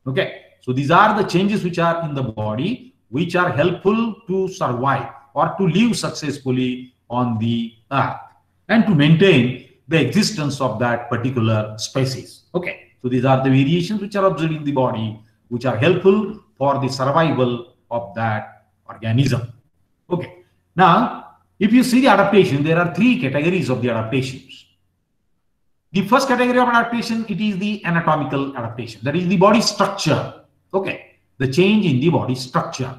[SPEAKER 5] Okay, so these are the changes which are in the body which are helpful to survive or to live successfully on the earth and to maintain the existence of that particular species. Okay, so these are the variations which are observed in the body which are helpful for the survival of that organism. Okay, now if you see the adaptation, there are 3 categories of the adaptations. The first category of adaptation, it is the anatomical adaptation, that is the body structure. Okay, the change in the body structure.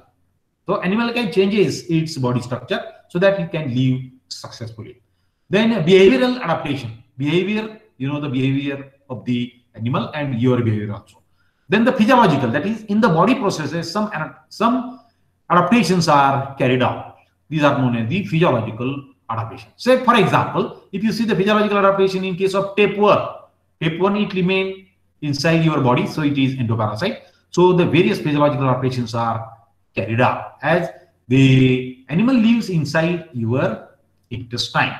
[SPEAKER 5] So animal can changes its body structure so that it can live successfully. Then behavioral adaptation, behavior, you know the behavior of the animal and your behavior also. Then the physiological, that is in the body processes, some adaptations are carried out. These are known as the physiological adaptation. Say for example, if you see the physiological adaptation in case of tapeworm, tapeworm it remain inside your body, so it is endoparasite. So the various physiological adaptations are carried out as the animal lives inside your intestine.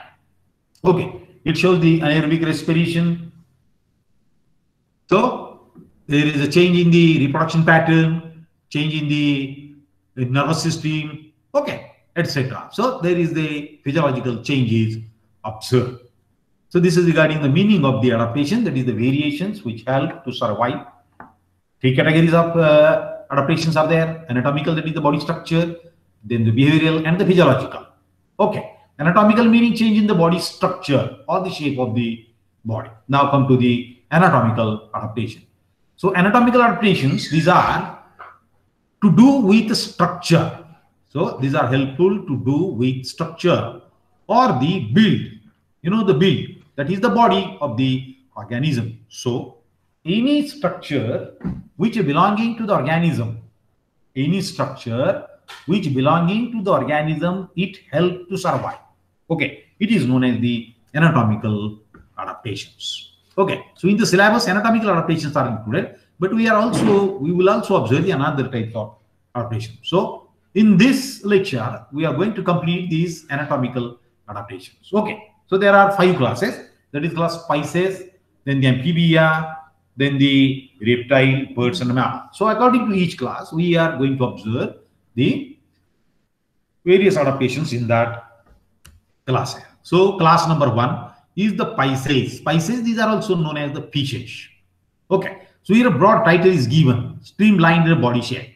[SPEAKER 5] Okay, it shows the anaerobic respiration. So there is a change in the reproduction pattern, change in the nervous system, okay, etc. So there is the physiological changes observed. So this is regarding the meaning of the adaptation, that is the variations which help to survive. Three categories of adaptations are there: anatomical, that is the body structure, then the behavioral, and the physiological. Okay, anatomical meaning change in the body structure or the shape of the body. Now come to the anatomical adaptation. So anatomical adaptations, these are to do with structure. So these are helpful to do with structure or the build. You know, the build, that is the body of the organism. So any structure which belonging to the organism, any structure which belonging to the organism, it helps to survive. Okay, it is known as the anatomical adaptations. Okay, so in the syllabus, anatomical adaptations are included, but we will also observe the another type of adaptation. So in this lecture, we are going to complete these anatomical adaptations. Okay, so there are 5 classes, that is class Pisces, then the amphibia, then the reptile, birds, and mammals. So according to each class, we are going to observe the various adaptations in that class. So class number 1 is the Pisces. Pisces, these are also known as the fishes. Okay, so here a broad title is given: streamlined body shape.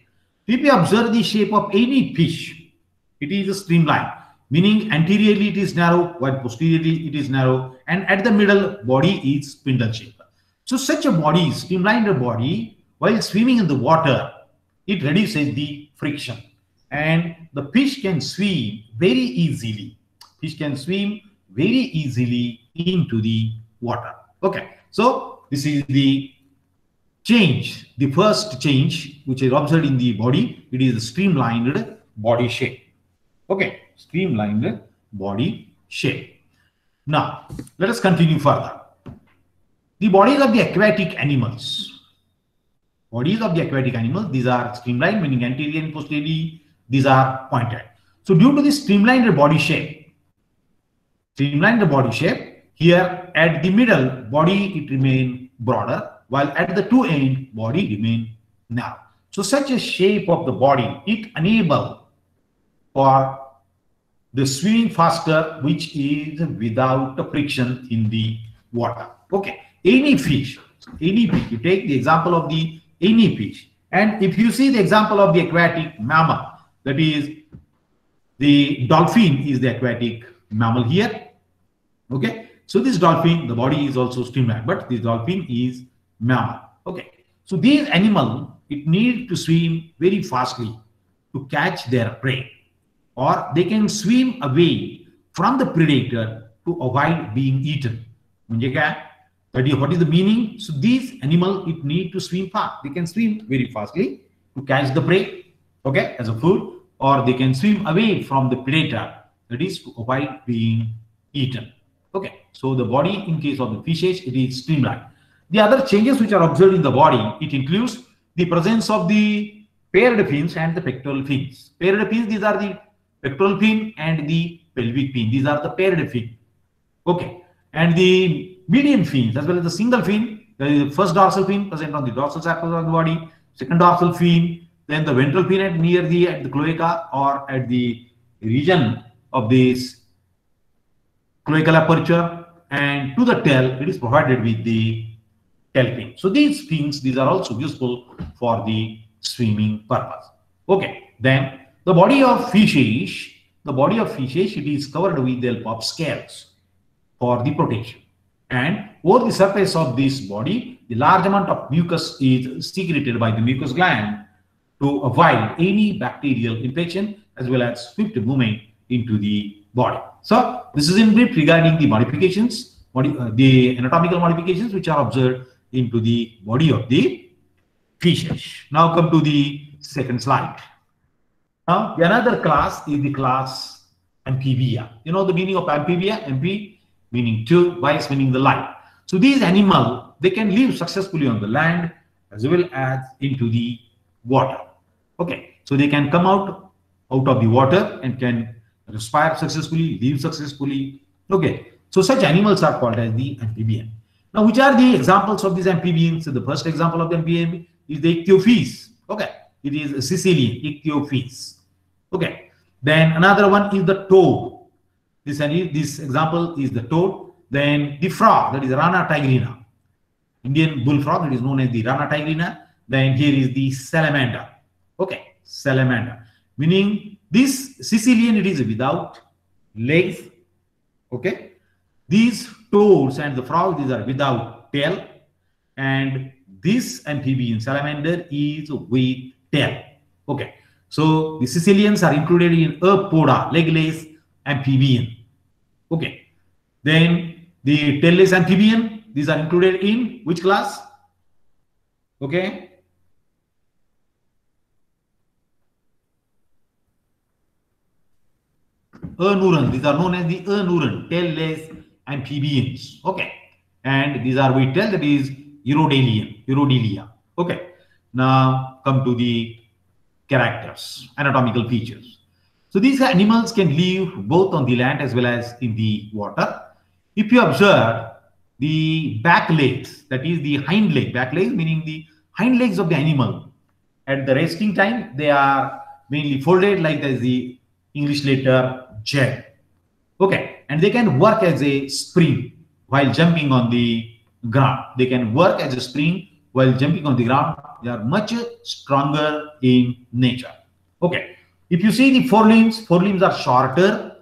[SPEAKER 5] If you observe the shape of any fish, it is a streamline, meaning anteriorly it is narrow, while posteriorly it is narrow, and at the middle body is spindle shape. So such a body, streamlined body, while swimming in the water, it reduces the friction, and the fish can swim very easily. Fish can swim very easily into the water. Okay, so this is the change, the first change which is observed in the body. It is the streamlined body shape. Okay, streamlined body shape. Now let us continue further. The bodies of the aquatic animals. Bodies of the aquatic animals, these are streamlined, meaning anterior and posteriorly, these are pointed. So due to this streamlined body shape, here at the middle body it remain broader, while at the two end body remain narrow. So such a shape of the body, it enable for the swimming faster, which is without friction in the water. Okay, any fish, you take the example of the any fish, and if you see the example of the aquatic mammal, that is the dolphin is the aquatic mammal here. Okay, so this dolphin, the body is also streamlined, but this dolphin is mammal. Okay, so these animals, it need to swim very fastly to catch their prey, or they can swim away from the predator to avoid being eaten. म्हणजे काय? What is the meaning? So these animals, it need to swim fast. They can swim very fastly to catch the prey, okay, as a food, or they can swim away from the predator, that is to avoid being eaten. Okay, so the body in case of the fishes, it is streamlined. The other changes which are observed in the body, it includes the presence of the paired fins and the pectoral fins. Paired fins, these are the pectoral fin and the pelvic fin. These are the paired fin. Okay, and the median fins as well as the single fin. There is the first dorsal fin present on the dorsal surface of the body, second dorsal fin, then the ventral fin at the cloaca or at the region of this cloacal aperture, and to the tail it is provided with the tail fin. So these fins, these are also useful for the swimming purpose. Okay, then the body of fishes, it is covered with the help of scales for the protection, and over the surface of this body, the large amount of mucus is secreted by the mucous gland to avoid any bacterial infection as well as swift movement into the body. So this is in brief regarding the modifications, the anatomical modifications which are observed into the body of the fishes. Now come to the second slide. Now the another class is the class amphibia. You know the meaning of amphibia? Amphi meaning two, bias meaning the light. So these animals, they can live successfully on the land as well as into the water. Okay, so they can come out out of the water and can respire successfully, live successfully. Okay, so such animals are called as the amphibian. Now, which are the examples of these amphibians? So the first example of the amphibian is the ichthyophis. Okay, it is a Sicilian ichthyophis. Okay, then another one is the toad. This example is the toad. Then the frog, that is Rana tigrina. Indian bullfrog, it is known as the Rana tigrina. Then here is the salamander. Okay, salamander, meaning this Sicilian, it is without legs. Okay, these toads and the frog, these are without tail, and this amphibian salamander is with tail. Okay, so the Sicilians are included in Apoda, legless amphibian. Okay, then the tailless amphibian, these are included in which class? Okay, Anuran. These are known as the Anuran, tailless amphibians. Okay, and these are with tail, that is Urodelia. Okay, now come to the characters, anatomical features. So these animals can live both on the land as well as in the water. If you observe the back legs, that is the hind leg, back legs meaning the hind legs of the animal, at the resting time, they are mainly folded like the English letter Z. Okay, and they can work as a spring while jumping on the ground. They can work as a spring while jumping on the ground. They are much stronger in nature. Okay, if you see the forelimbs are shorter.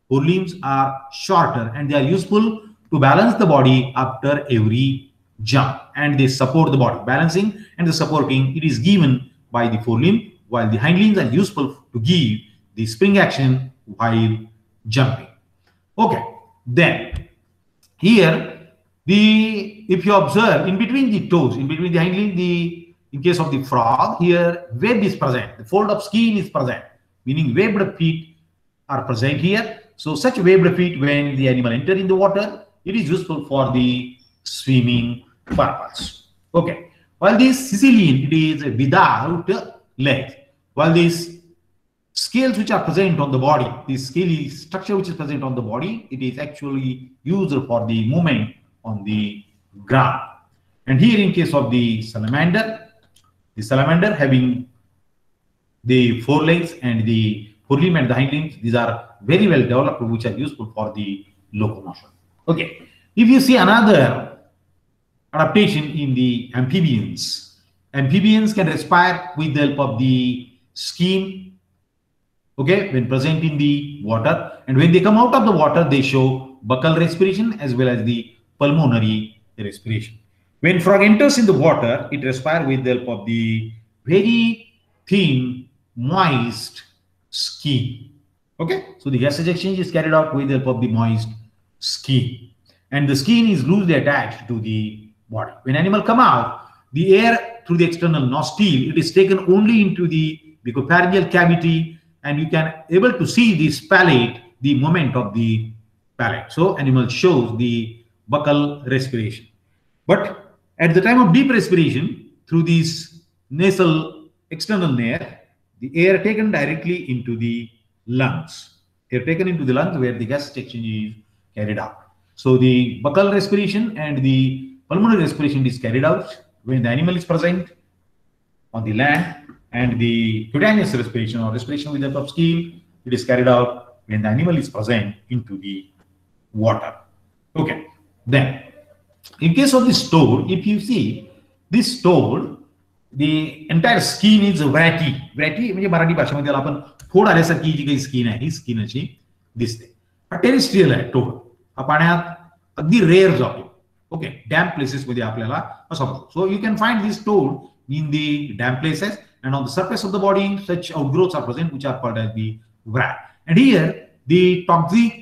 [SPEAKER 5] Forelimbs are shorter and they are useful to balance the body after every jump, and they support the body. Balancing and the supporting, it is given by the forelimb, while the hind limbs are useful to give the spring action while jumping. Okay, then here if you observe in between the toes, in between the hind limb, in case of the frog, here web is present, the fold of skin is present, meaning webbed feet are present here. So such webbed feet, when the animal enter in the water, it is useful for the swimming purpose. Okay, while this Sicilian, it is without legs, while these scales which are present on the body, this scaly structure which is present on the body, it is actually used for the movement on the ground. And here in case of the salamander having the forelegs and the forelimb and the hind limbs, these are very well developed, which are useful for the locomotion. Okay, if you see another adaptation in the amphibians can respire with the help of the skin, okay, when present in the water, and when they come out of the water, they show buccal respiration as well as the pulmonary respiration. When frog enters in the water, it respires with the help of the very thin, moist skin. Okay, so the gas exchange is carried out with the help of the moist skin, and the skin is loosely attached to the body. When animal come out, the air through the external nostril, it is taken only into the buccopharyngeal cavity, and you can able to see this palate, the movement of the palate. So animal shows the buccal respiration. But at the time of deep respiration, through this nasal external nair, the air taken directly into the lungs. Air taken into the lungs where the gas exchange is carried out. So the buccal respiration and the pulmonary respiration is carried out when the animal is present on the land, and the cutaneous respiration or respiration with the help of skin, it is carried out when the animal is present into the water. Okay, then in case of this toad, if you see this toad, the entire skin is व्रॅटी म्हणजे मराठी भाषेमध्ये आपण फोड आल्यासारखी जी काही skin आहे ही skin अशी दिसते. हा terrestrial आहे टोड, हा पाण्यात अगदी रेअर जातो. ओके, डॅम्प प्लेसेस मध्ये आपल्याला सापडतो. So you can find this toad in the damp places, and on the surface of the body such outgrowths are present which are called as the wrack. And here the toxic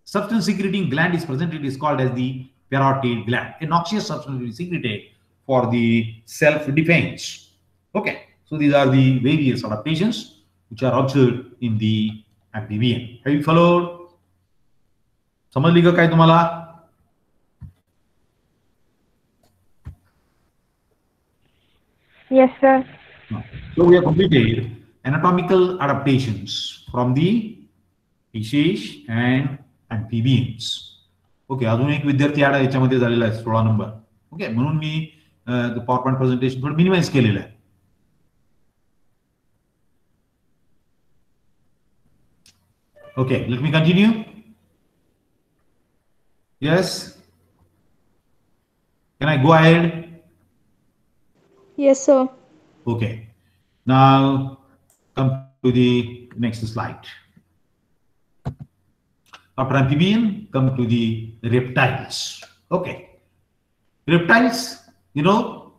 [SPEAKER 5] substance secreting gland is present. It is called as the parotid gland. A noxious substance is secreted for the self defense. Okay, so these are the various adaptations which are observed in the amphibian. Have you followed? समजली का काय तुम्हाला?
[SPEAKER 4] Yes, sir.
[SPEAKER 5] So we have completed anatomical adaptations from the fishes and amphibians. Okay, अजून एक विद्यार्थी add याच्यामध्ये झालेला आहे 16 नंबर. ओके, म्हणून मी पॉवर पॉइंट प्रेझेंटेशन थोडं मिनिमाइज केलेलं आहे. Okay, let me continue. Yes, can I go ahead?
[SPEAKER 6] Yes, sir.
[SPEAKER 5] Okay, now come to the next slide. After amphibian, come to the reptiles. Okay, reptiles, you know,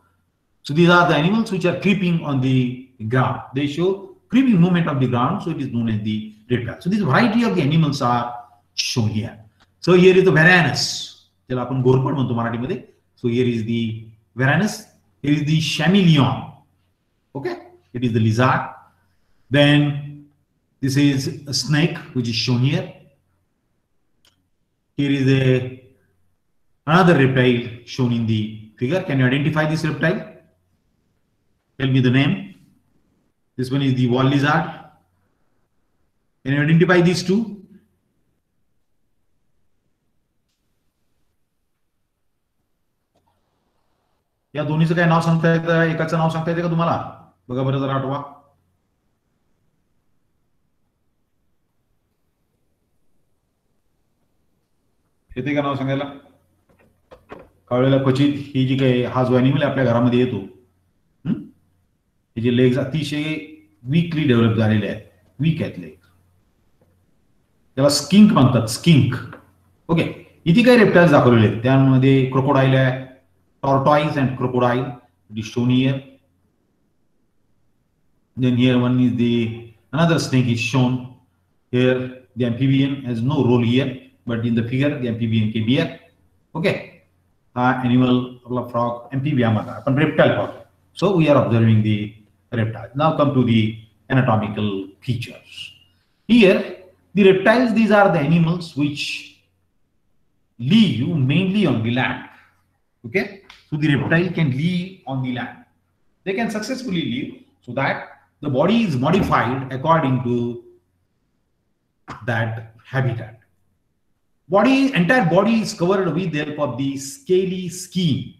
[SPEAKER 5] so these are the animals which are creeping on the ground. They show creeping movement of the ground, so it is known as the reptile. So this variety of the animals are shown here. So here is the varanus. त्याला आपण घोरपड म्हणतो मराठीमध्ये. So here is the varanus. Here is the chameleon. Okay, it is the lizard. Then this is a snake, which is shown here. Here is another reptile shown in the figure. Can you identify this reptile? Tell me the name. This one is the wall lizard. Can you identify these two? या दोन्हीचं काय नाव सांगता येतं? एकाचं नाव सांगता येते का तुम्हाला? बघा बरं जरा आठवा. येते का नाव सांगायला? कावळ्याला क्वचित ही जी काही हा जो ॲनिमल आपल्या घरामध्ये येतो, त्याचे लेग्स अतिशय वीकली डेव्हलप झालेले आहेत. वीक आहेत लेग. त्याला स्किंक म्हणतात, स्किंक. ओके, इथे काही रेप्टाइल्स दाखवलेले आहेत. त्यामध्ये क्रोकोडाईल आहे, tortoise and crocodile, it is shown here. Then here one is another snake is shown here. The amphibian has no role here, but in the figure the amphibian can be here. Okay, animal, frog, amphibiomata, but reptile part. So we are observing the reptiles. Now come to the anatomical features. Here the reptiles, these are the animals which live mainly on the land. Okay, so the reptile can live on the land. They can successfully live, so that the body is modified according to that habitat. Entire body is covered with the help of the scaly skin.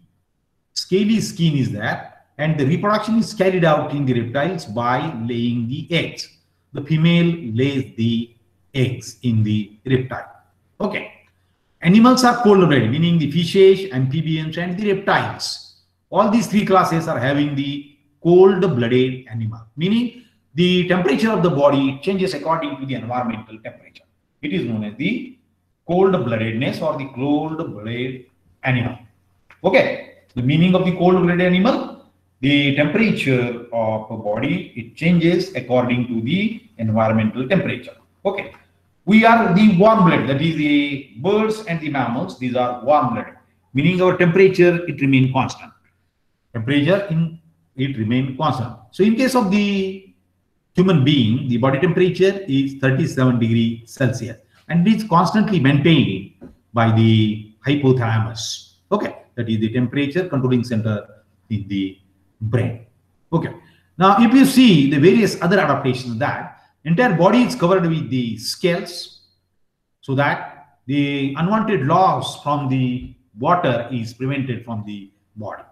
[SPEAKER 5] Scaly skin is there, and the reproduction is carried out in the reptiles by laying the eggs. The female lays the eggs in the reptile. Okay. Animals are cold-blooded, meaning the fishes, amphibians, and the reptiles. All these three classes are having the cold-blooded animal, meaning the temperature of the body changes according to the environmental temperature. It is known as the cold-bloodedness or the cold-blooded animal. Okay, the meaning of the cold-blooded animal: the temperature of a body, it changes according to the environmental temperature. Okay. We are the warm-blooded, that is the birds and the mammals, these are warm-blooded, meaning our temperature, it remains constant. Temperature, it remains constant. So in case of the human being, the body temperature is 37 degrees Celsius, and it is constantly maintained by the hypothalamus. Okay, that is the temperature controlling center in the brain. Okay, now if you see the various other adaptations, that entire body is covered with the scales, so that the unwanted loss from the water is prevented from the body.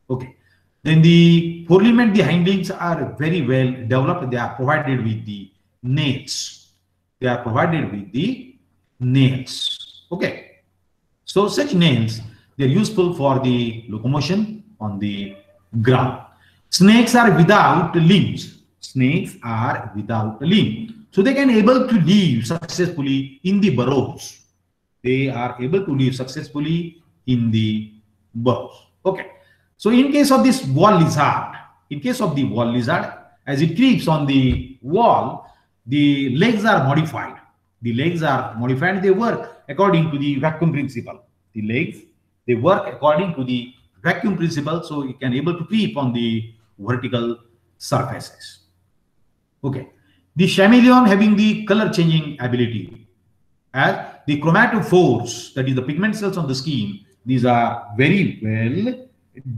[SPEAKER 5] Okay. Then the forelimbs, the hind limbs are very well developed. They are provided with the nails. They are provided with the nails. Okay. So such nails, they are useful for the locomotion on the ground. Snakes are without limbs. Snakes are without a limb, so they can able to live successfully in the burrows. They are able to live successfully in the burrows. Okay, so in case of this wall lizard, as it creeps on the wall, the legs are modified. They work according to the vacuum principle. The legs, they work according to the vacuum principle, so it can able to creep on the vertical surfaces. Okay, the chameleon having the color changing ability, as the chromatophores, that is the pigment cells on the skin, these are very well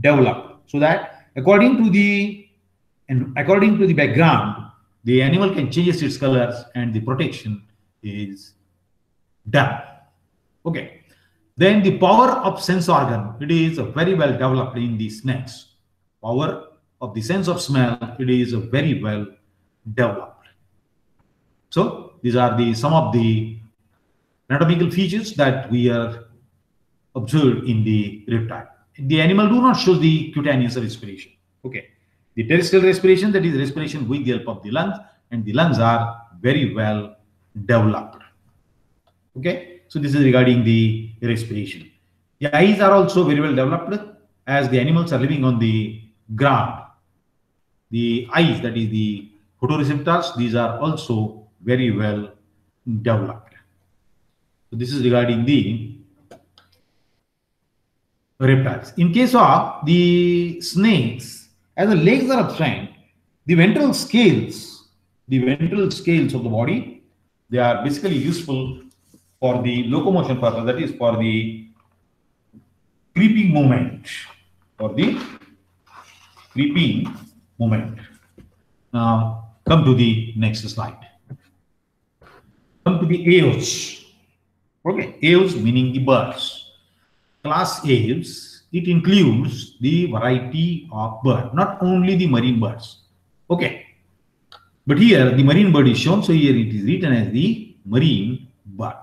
[SPEAKER 5] developed, so that according to the background, the animal can change its colors and the protection is done. Okay. Then the power of sense organ, it is very well developed in the snakes. Power of the sense of smell, it is very well developed. So these are some of the anatomical features that we are observed in the reptile. The animal do not show the cutaneous respiration. Okay. The terrestrial respiration, that is respiration with the help of the lungs, and the lungs are very well developed. Okay. So this is regarding the respiration. The eyes are also very well developed as the animals are living on the ground. The eyes, that is the photoreceptors, these are also very well developed. So this is regarding the reptiles. In case of the snakes, as the legs are absent, the ventral scales of the body, they are basically useful for the locomotion purpose, that is for the creeping movement, Now come to the next slide. Come to the aves. Okay, aves meaning the birds. Class aves, it includes the variety of bird, not only the marine birds. Okay, but here the marine bird is shown, so here it is written as the marine bird.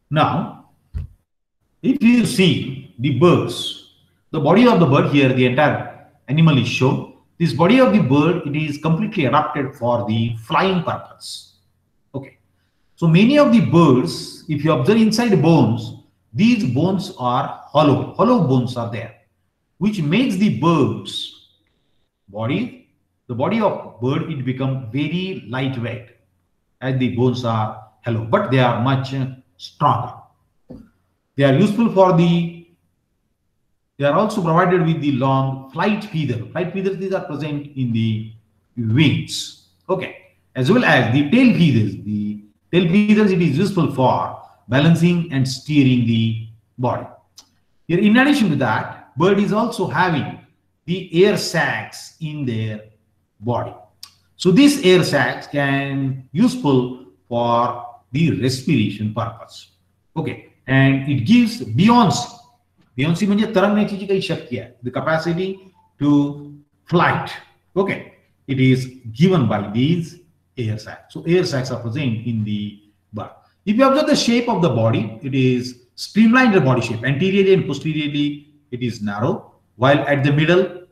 [SPEAKER 5] Now, if you see the birds, the body of the bird here, the entire animal is shown. This body of the bird, it is completely adapted for the flying purpose. Okay. So many of the birds, if you observe inside the bones, these bones are hollow. Hollow bones are there, which makes the bird's body, the body of bird, it become very lightweight as the bones are hollow, but they are much stronger. They are useful for they are also provided with the long flight feather. Flight feathers, these are present in the wings. Okay. As well as the tail feathers. The tail feathers, it is useful for balancing and steering the body. Here, in addition to that, bird is also having the air sacs in their body. So these air sacs can useful for the respiration purpose. Okay. And it gives buoyancy. Buoyancy means तरंगण्याची जी काही शक्ती आहे, the capacity to flight. Okay. It is given by these air sacs. So air sacs are present in the bird. If you observe the shape of the body, it is streamlined body shape. Anteriorly and posteriorly, it is narrow, while at the middle,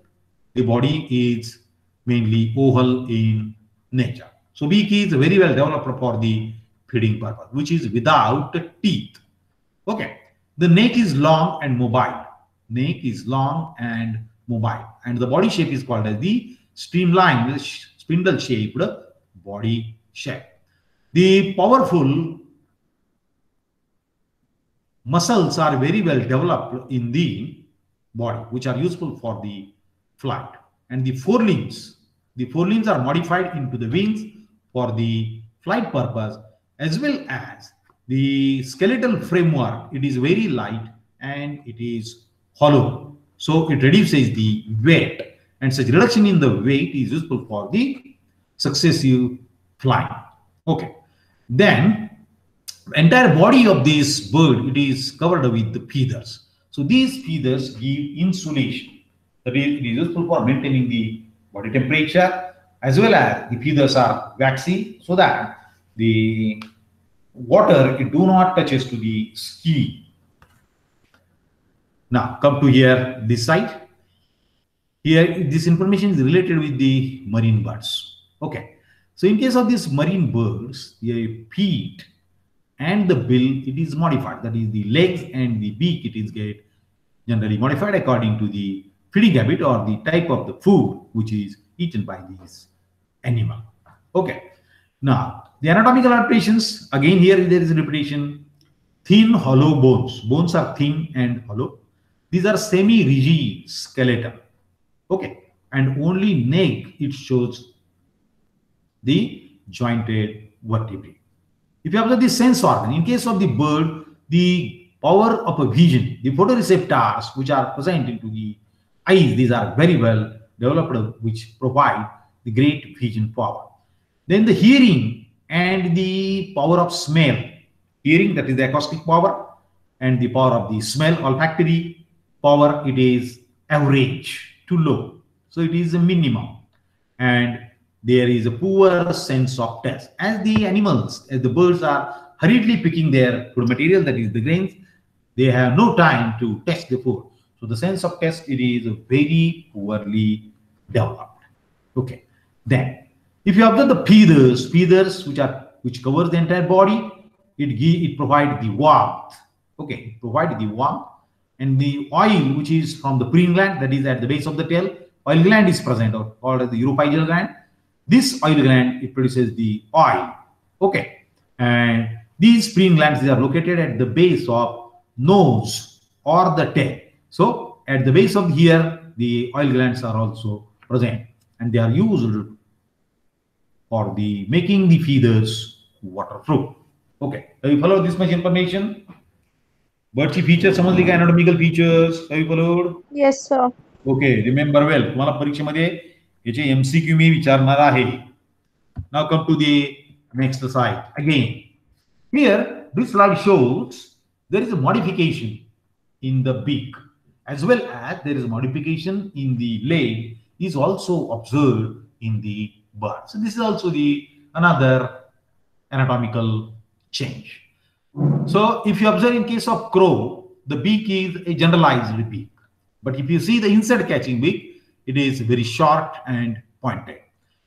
[SPEAKER 5] the body is mainly oval in nature. So beak is very well developed for the feeding purpose, which is without teeth. Okay. The neck is long and mobile. Neck is long and mobile. And the body shape is called as the streamlined, spindle-shaped body shape. The powerful muscles are very well developed in the body, which are useful for the flight. And the forelimbs are modified into the wings for the flight purpose, as well as the skeletal framework. It is very light and it is hollow. So it reduces the weight, and such reduction in the weight is useful for the successive flying. Okay. Then entire body of this bird, it is covered with the feathers. So these feathers give insulation. That is, it is useful for maintaining the body temperature, as well as the feathers are waxy, so that the water, it do not touches to the skin. Now come to here, this side. Here, this information is related with the marine birds. Okay. So in case of these marine birds, the feet and the bill, it is modified. That is, the legs and the beak, it is get generally modified according to the feeding habit or the type of the food which is eaten by this animal. Okay. Now, the anatomical adaptations, again here there is a repetition. Thin hollow bones. Bones are thin and hollow. These are semi-rigid skeleton. Okay. And only neck, it shows the jointed vertebrae. If you observe the sense organ, in case of the bird, the power of a vision, the photoreceptors which are present into the eyes, these are very well developed, which provide the great vision power. Then the hearing and the power of smell. Hearing, that is the acoustic power, and the power of the smell, olfactory power, it is average to low. So it is a minimum. And there is a poor sense of taste. As the animals, as the birds are hurriedly picking their food material, that is the grains, they have no time to taste the food. So the sense of taste, it is very poorly developed. Okay. Then, if you observe the feathers which covers the entire body, it provides the warmth. Okay, it provides the warmth, and the oil which is from the preen gland, that is at the base of the tail, oil gland is present, or called as the uropygial gland. This oil gland, it produces the oil. Okay, and these preen glands, they are located at the base of nose or the tail. So at the base of the ear, the oil glands are also present, and they are used for the making the feathers waterproof. Okay, have you followed this much information? Birdची features समजली का? Anatomical features have you followed?
[SPEAKER 6] Yes, sir.
[SPEAKER 5] Okay, remember well. तुम्हाला परीक्षेमध्ये याचे MCQ मी विचारणार आहे. Now come to the next slide again. Here, this slide shows there is a modification in the beak, as well as there is a modification in the leg is also observed in the bird. So this is also the another anatomical change. So if you observe in case of crow, the beak is a generalized beak. But if you see the insect catching beak, it is very short and pointed.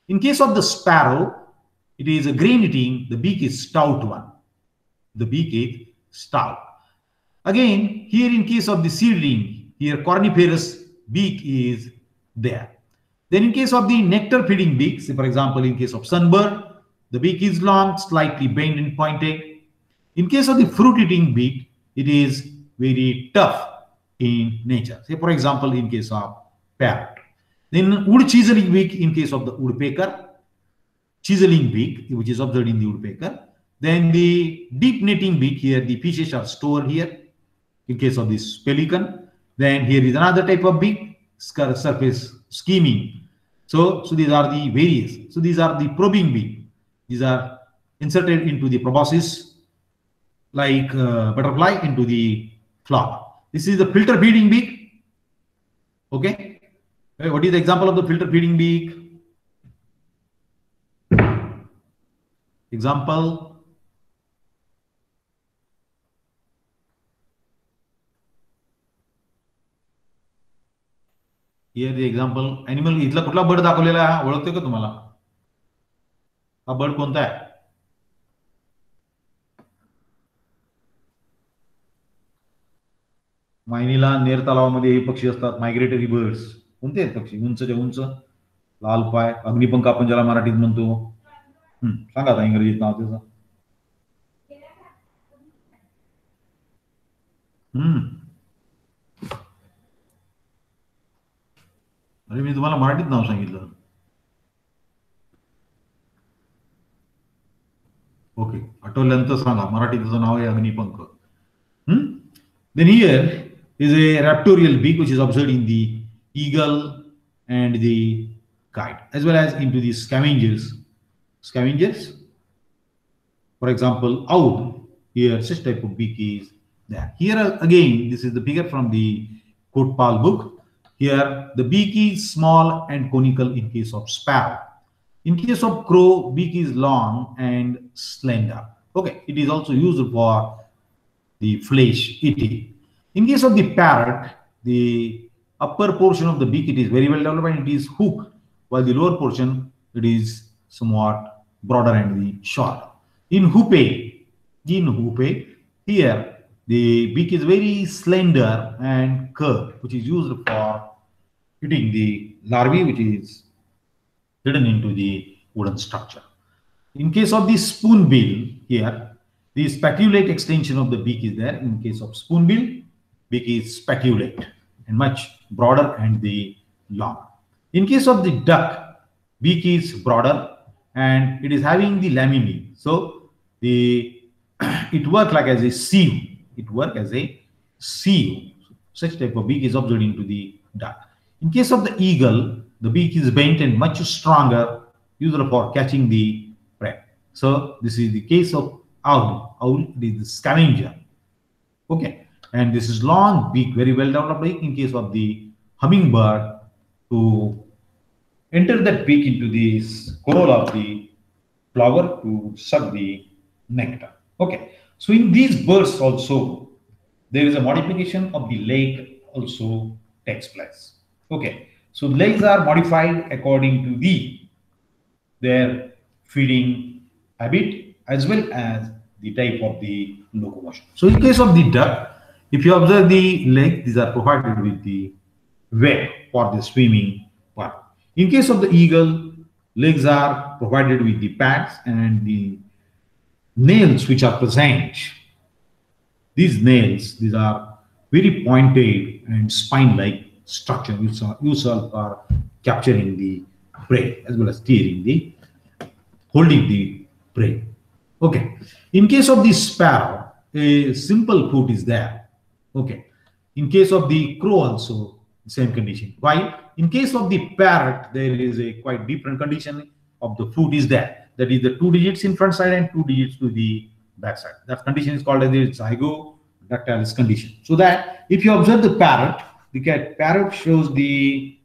[SPEAKER 5] In case of the sparrow, it is a grain eating, the beak is stout one. The beak is stout. Again, here in case of the seedling, here corniferous beak is there. Then in case of the nectar feeding beaks, for example, in case of sunbird, the beak is long, slightly bent and pointed. In case of the fruit eating beak, it is very tough in nature. Say for example, in case of parrot. Then wood chiseling beak in case of the woodpecker, chiseling beak, which is observed in the woodpecker. Then the deep netting beak, here the fishes are stored here in case of this pelican. Then here is another type of beak, surface skimming. So these are the various. So these are the probing beak. These are inserted into the proboscis like butterfly into the flower. This is the filter feeding beak. Okay. What is the example of the filter feeding beak? Example. Here the example. Animal इथला कुठला bird दाखवलेला आहे? ओळखतोय का तुम्हाला? हा bird कोणता आहे? मायनीला नेर तलावामध्ये हे पक्षी असतात, मायग्रेटरी बर्ड्स. कोणते आहेत पक्षी? उंचच्या उंच, लाल पाय, अग्निपंख आपण ज्याला मराठीत म्हणतो. सांगा आता इंग्रजीत नाव त्याचं. अरे मी तुम्हाला मराठीत नाव सांगितलं. ओके, आठवल्यानंतर सांगा. मराठीत त्याचं नाव आहे Agnipankh. Then here is a raptorial beak which is observed in the eagle and the kite, as well as into the scavengers. Scavengers, for example, owl. Here such type of beak is there. Here again, this is the figure from the Kotpal book. Here the beak is small and conical in case of sparrow. In case of crow, beak is long and slender. Okay, it is also used for the flesh eating. In case of the parrot, the upper portion of the beak, it is very well developed and it is hooked, while the lower portion, it is somewhat broader and the short. In Hoopoe, here the beak is very slender and curved, which is used for eating the larvae, which is hidden into the wooden structure. In case of the spoonbill, here the speculate extension of the beak is there. In case of spoonbill, beak is speculate and much broader and the long. In case of the duck, beak is broader and it is having the laminae. So it works like as a sieve. It works as a sieve. Such type of beak is observed into the duck. In case of the eagle, the beak is bent and much stronger, used for catching the So this is the case of owl. Owl is the scavenger. Okay, and this is long beak, very well developed beak. In case of the hummingbird, to enter that beak into this corolla of the flower to suck the nectar. Okay, so in these birds also there is a modification of the leg also takes place. Okay, so legs are modified according to their feeding habit as well as the type of the locomotion. So in case of the duck, if you observe the leg, these are provided with the web for the swimming part. In case of the eagle, legs are provided with the pads and the nails which are present. These nails, these are very pointed and spine-like structure useful for capturing the prey as well as holding the prey. Okay. In case of the sparrow, a simple foot is there. Okay. In case of the crow also, same condition. While in case of the parrot, there is a quite different condition of the foot is there. That is the 2 digits in front side and 2 digits to the back side. That condition is called as the zygodactylis condition. So that if you observe the parrot shows the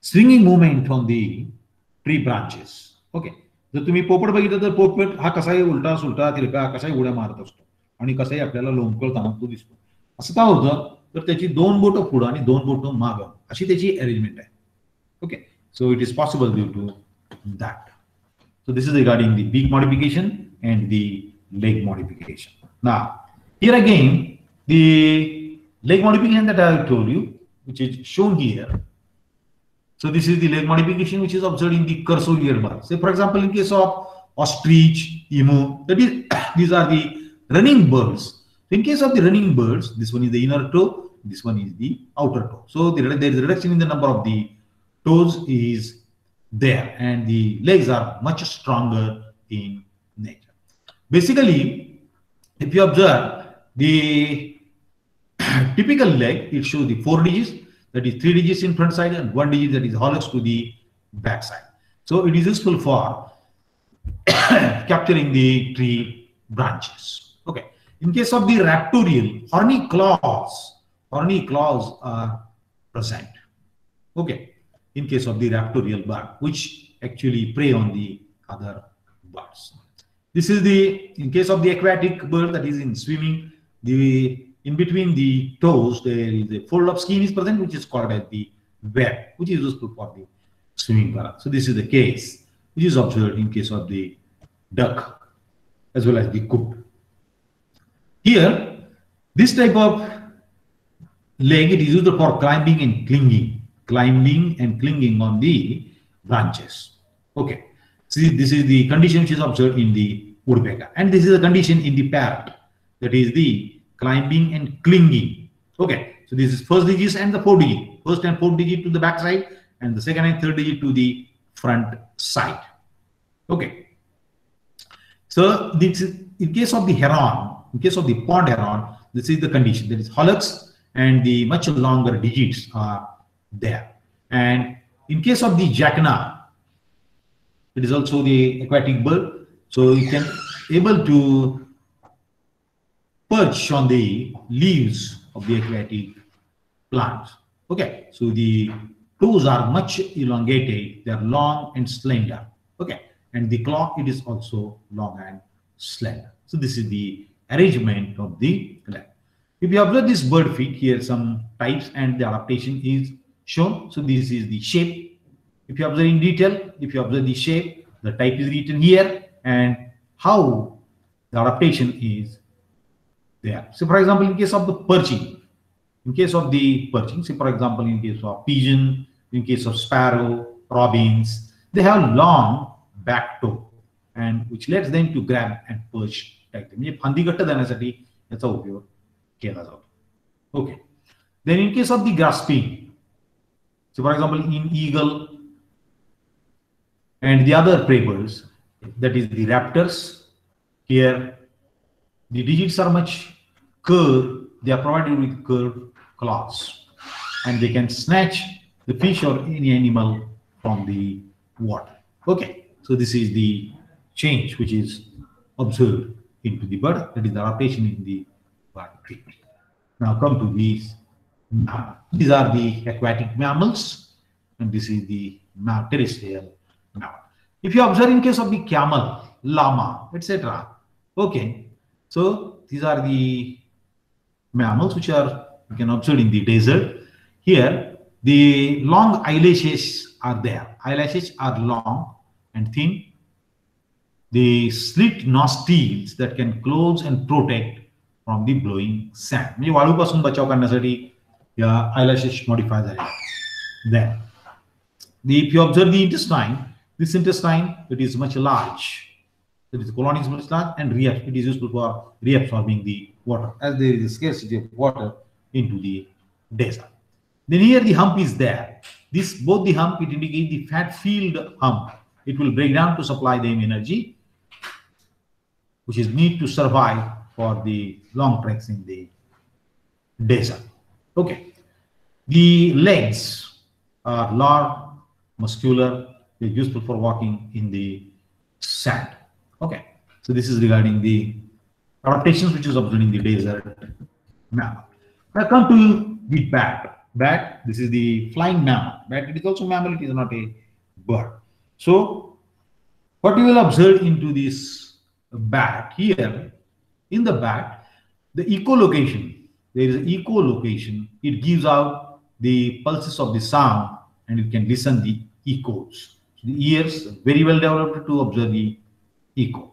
[SPEAKER 5] swinging movement on the tree branches. Okay. जर तुम्ही पोपट बघितलं तर पोपट हा कसाही उलटा सुलटा तिरका कसाही उड्या मारत असतो आणि कसाही आपल्याला लोंबकळताना तो दिसतो. असं का होतं तर त्याची 2 बोटं पुढं आणि 2 बोटं मागं अशी त्याची अरेंजमेंट आहे. Okay, so it is possible due to that. So this is regarding the beak modification and the leg modification. Now here again the leg modification that I have told you, which is shown here. So this is the leg modification which is observed in the cursorial bird. Say for example in case of ostrich, emu, that is these are the running birds. In case of the running birds, this one is the inner toe, this one is the outer toe. So there is a reduction in the number of the toes is there, and the legs are much stronger in nature. Basically, if you observe the typical leg, it shows the 4 digits, that is 3 digits in front side and 1 digit that is hallux to the back side. So it is useful for capturing the tree branches. Okay. In case of the raptorial, horny claws are present. Okay. In case of the raptorial bird, which actually prey on the other birds. This is in case of the aquatic bird that is in swimming, in between the toes, there is a fold of skin is present, which is called as the web, which is useful for the swimming bird. So this is the case, which is observed in case of the duck, as well as the coot. Here, this type of leg, it is used for climbing and clinging on the branches. Okay. See, this is the condition which is observed in the woodpecker, and this is the condition in the parrot, that is the climbing and clinging. Okay. So this is first digit and the 4 digit, first and 4th digit to the back side, and the second and 3rd digit to the front side. Okay. So this is, in case of the heron, in case of the pond heron, this is the condition, that is hallux and the much longer digits are there. And in case of the jacana, it is also the aquatic bird, so you can able to perch on the leaves of the aquatic plants. Okay, so the toes are much elongated, they are long and slender. Okay, and the claw, it is also long and slender. So this is the arrangement of the leg. If you observe this bird feet, here some types and the adaptation is shown. So this is the shape. If you observe in detail, if you observe the shape, the type is written here and how the adaptation is there. So for example, in case of the perching, say for example, in case of pigeon, in case of sparrow, robins, they have long back toe and which lets them to grab and perch tightly. म्हणजे फांदी घट्ट देण्यासाठी याचा उपयोग केला जातो. Okay. Then in case of the grasping, so for example, in eagle and the other prey birds, that is the raptors, here the digits are much curved, they are provided with curved claws and they can snatch the fish or any animal from the water. Okay, so this is the change which is observed into the bird, that is the adaptation in the bird treatment. Now come to these. These are the aquatic mammals, and this is the terrestrial mammal. If you observe in case of the camel, llama, etc. Okay, so these are the mammals which are you can observe in the desert. Here, the long eyelashes are there. Eyelashes are long and thin. The slit nostrils that can close and protect from the blowing sand. म्हणजे वाळूपासून बचाव करण्यासाठी या eyelashes modify झाले. Then, if you observe the intestine, this intestine it is much large. That is, the colon is much large, and it is useful for reabsorbing the water, as there is a scarcity of water into the desert. Then here the hump is there. Both the hump, it indicates the fat-filled hump. It will break down to supply them energy, which is need to survive for the long treks in the desert. Okay. The legs are large, muscular, they're useful for walking in the sand. Okay. So this is regarding the adaptations which is observed in the desert mammal. Now come to the bat. Bat, this is the flying mammal. Bat, it is also mammal, it is not a bird. So what you will observe into this bat here, in the bat, the echolocation, there is an echolocation, it gives out the pulses of the sound and you can listen the echoes. So the ears are very well developed to observe the echo.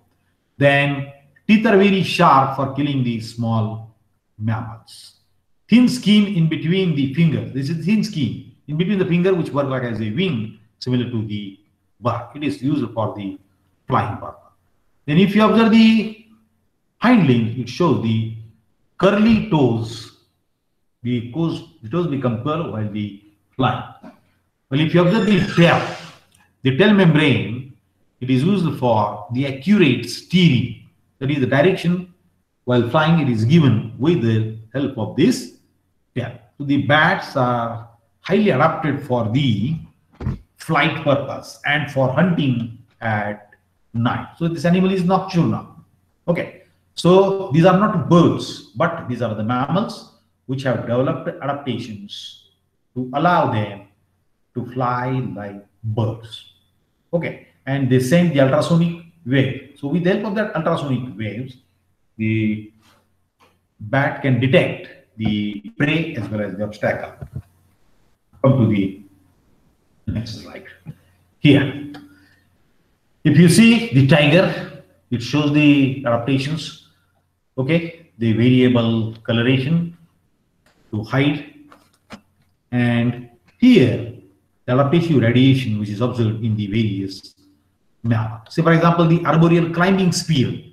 [SPEAKER 5] Then teeth are very sharp for killing these small mammals. Thin skin in between the fingers. This is thin skin in between the finger which work like as a wing similar to the bird. It is used for the flying purpose. Then if you observe the hind leg, it shows the curly toes. The toes become curled while the flying. Well, if you observe the tail membrane, it is used for the accurate steering. That is the direction while flying it is given with the help of this tail. So the bats are highly adapted for the flight purpose and for hunting at night. So this animal is nocturnal. Okay. So these are not birds, but these are the mammals which have developed adaptations to allow them to fly like birds. Okay. And they send the ultrasonic wave. So with the help of that ultrasonic waves, the bat can detect the prey as well as the obstacle. Come to the next slide. Here, if you see the tiger, it shows the adaptations. Okay, the variable coloration to hide, and here the adaptive radiation which is observed in the various mammals. Say for example, the arboreal climbing spear.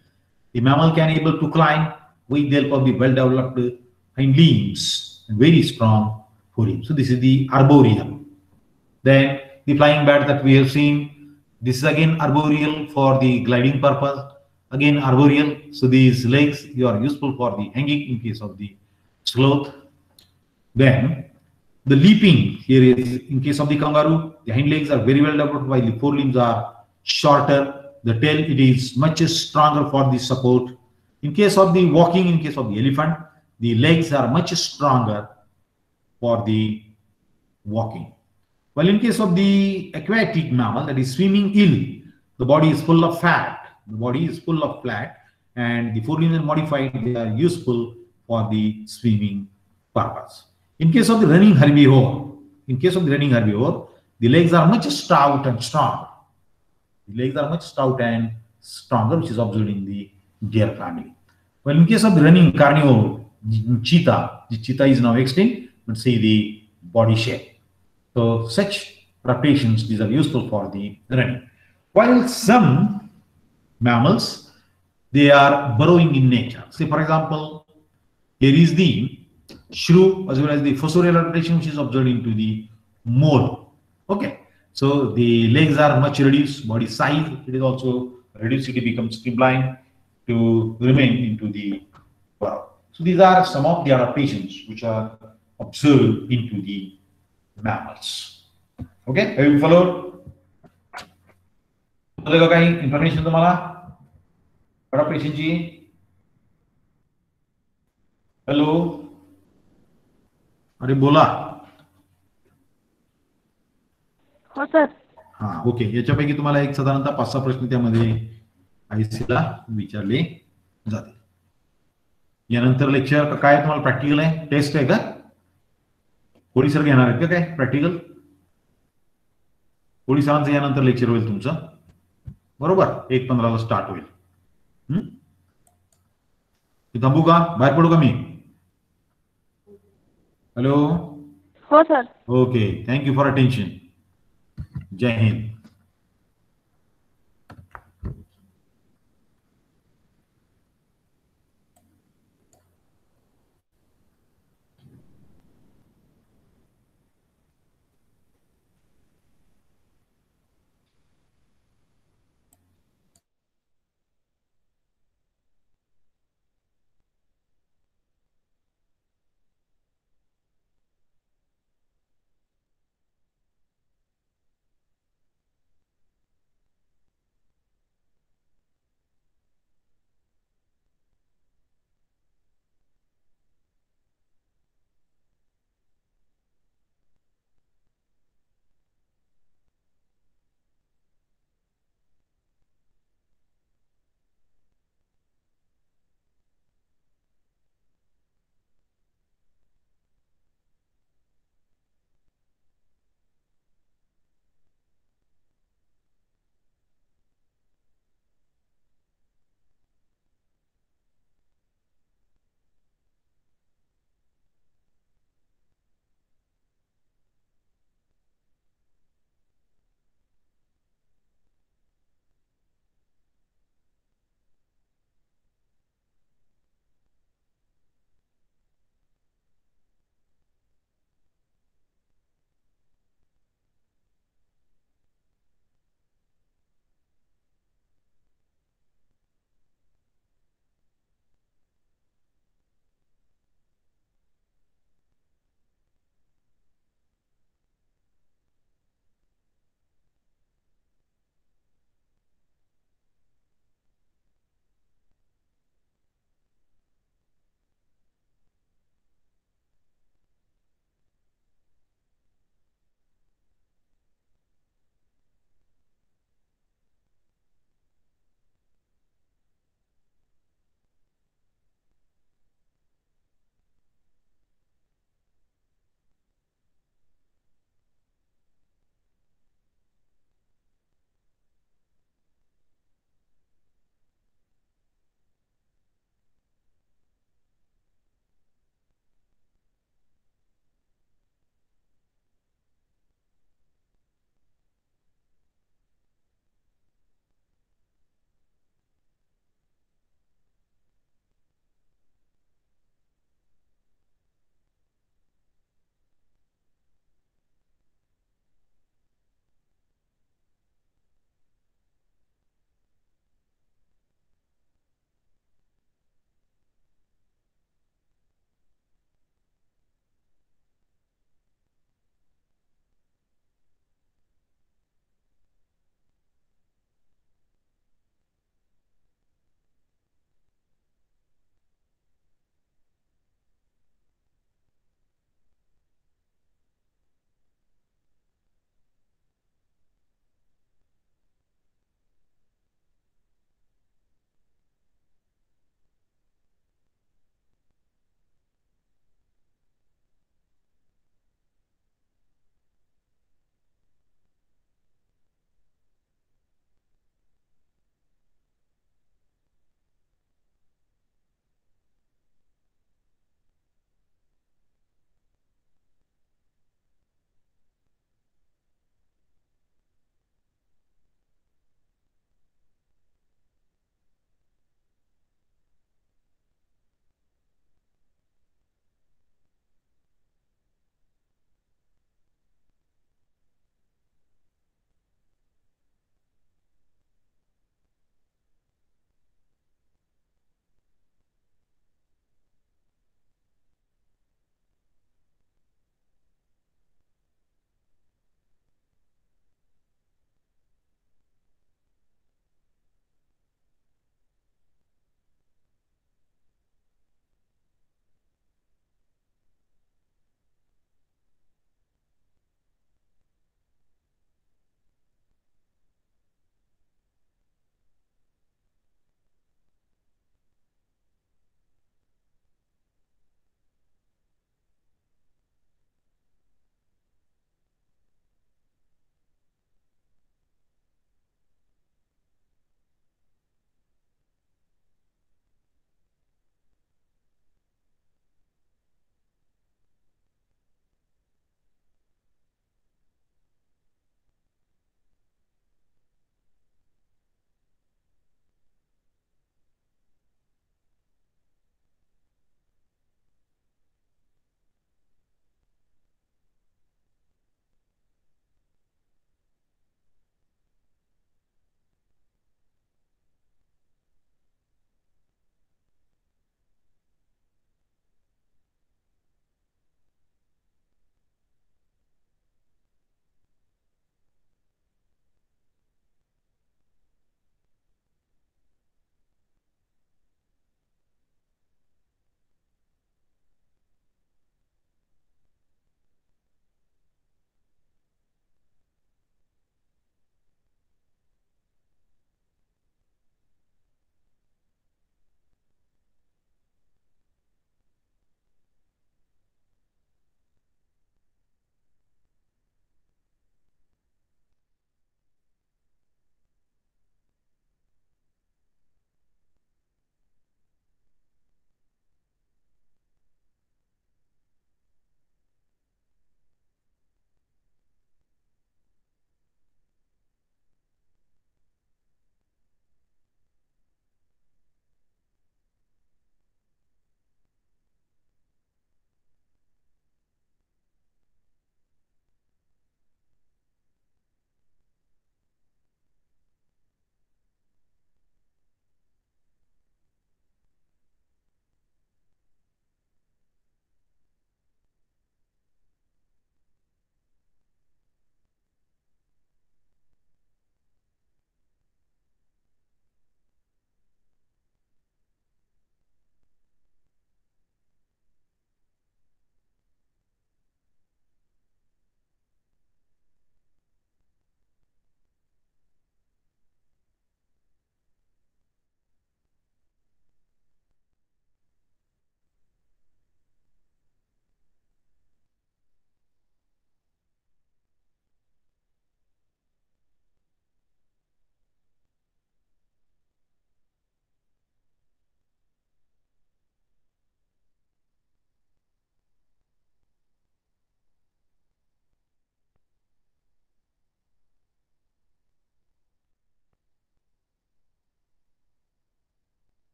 [SPEAKER 5] The mammal can able to climb with the help of the well-developed hind limbs and very strong forelimbs. So this is the arboreal. Then the flying bat that we have seen, this is again arboreal for the gliding purpose. Again arboreal. So these legs are useful for the hanging in case of the sloth. Then the leaping here is in case of the kangaroo. The hind legs are very well developed while the forelimbs are shorter. The tail, it is much stronger for the support. In case of the walking, in case of the elephant, the legs are much stronger for the walking. Well, in case of the aquatic mammal, that is swimming eel, the body is full of fat. The body is full of fat, and the forelimbs are modified. They are useful for the swimming purpose. In case of the running herbivore, the legs are much stout and strong. The legs are much stout and stronger, which is observed in the deer family. Well, in case of the running carnivore, cheetah, the cheetah is now extinct, but see the body shape. So such adaptations, these are useful for the running. While some mammals, they are burrowing in nature. Say for example, here is the shrew as well as the fossorial adaptation which is observed into the mole. Okay. So the legs are much reduced, body size, it is also reduced, it becomes streamlined to remain into the burrow. So these are some of the adaptations which are observed into the mammals. Okay, have you followed? का काही information तुम्हाला cut off पेशींची? Hello, अरे बोला.
[SPEAKER 6] हो sir.
[SPEAKER 5] हा okay. याच्यापैकी तुम्हाला एक साधारणतः 5-6 प्रश्न त्यामध्ये आयसीला विचारले जातील. यानंतर लेक्चर काय तुम्हाला प्रॅक्टिकल आहे, टेस्ट आहे का? कोळी सर घेणार आहेत का काय प्रॅक्टिकल? कोळी सरांचं यानंतर लेक्चर होईल तुमचं, बरोबर. 1:15 स्टार्ट होईल. थांबू का, बाहेर पडू का मी? हॅलो.
[SPEAKER 6] हो sir.
[SPEAKER 5] Okay, thank you for attention. जय हिंद.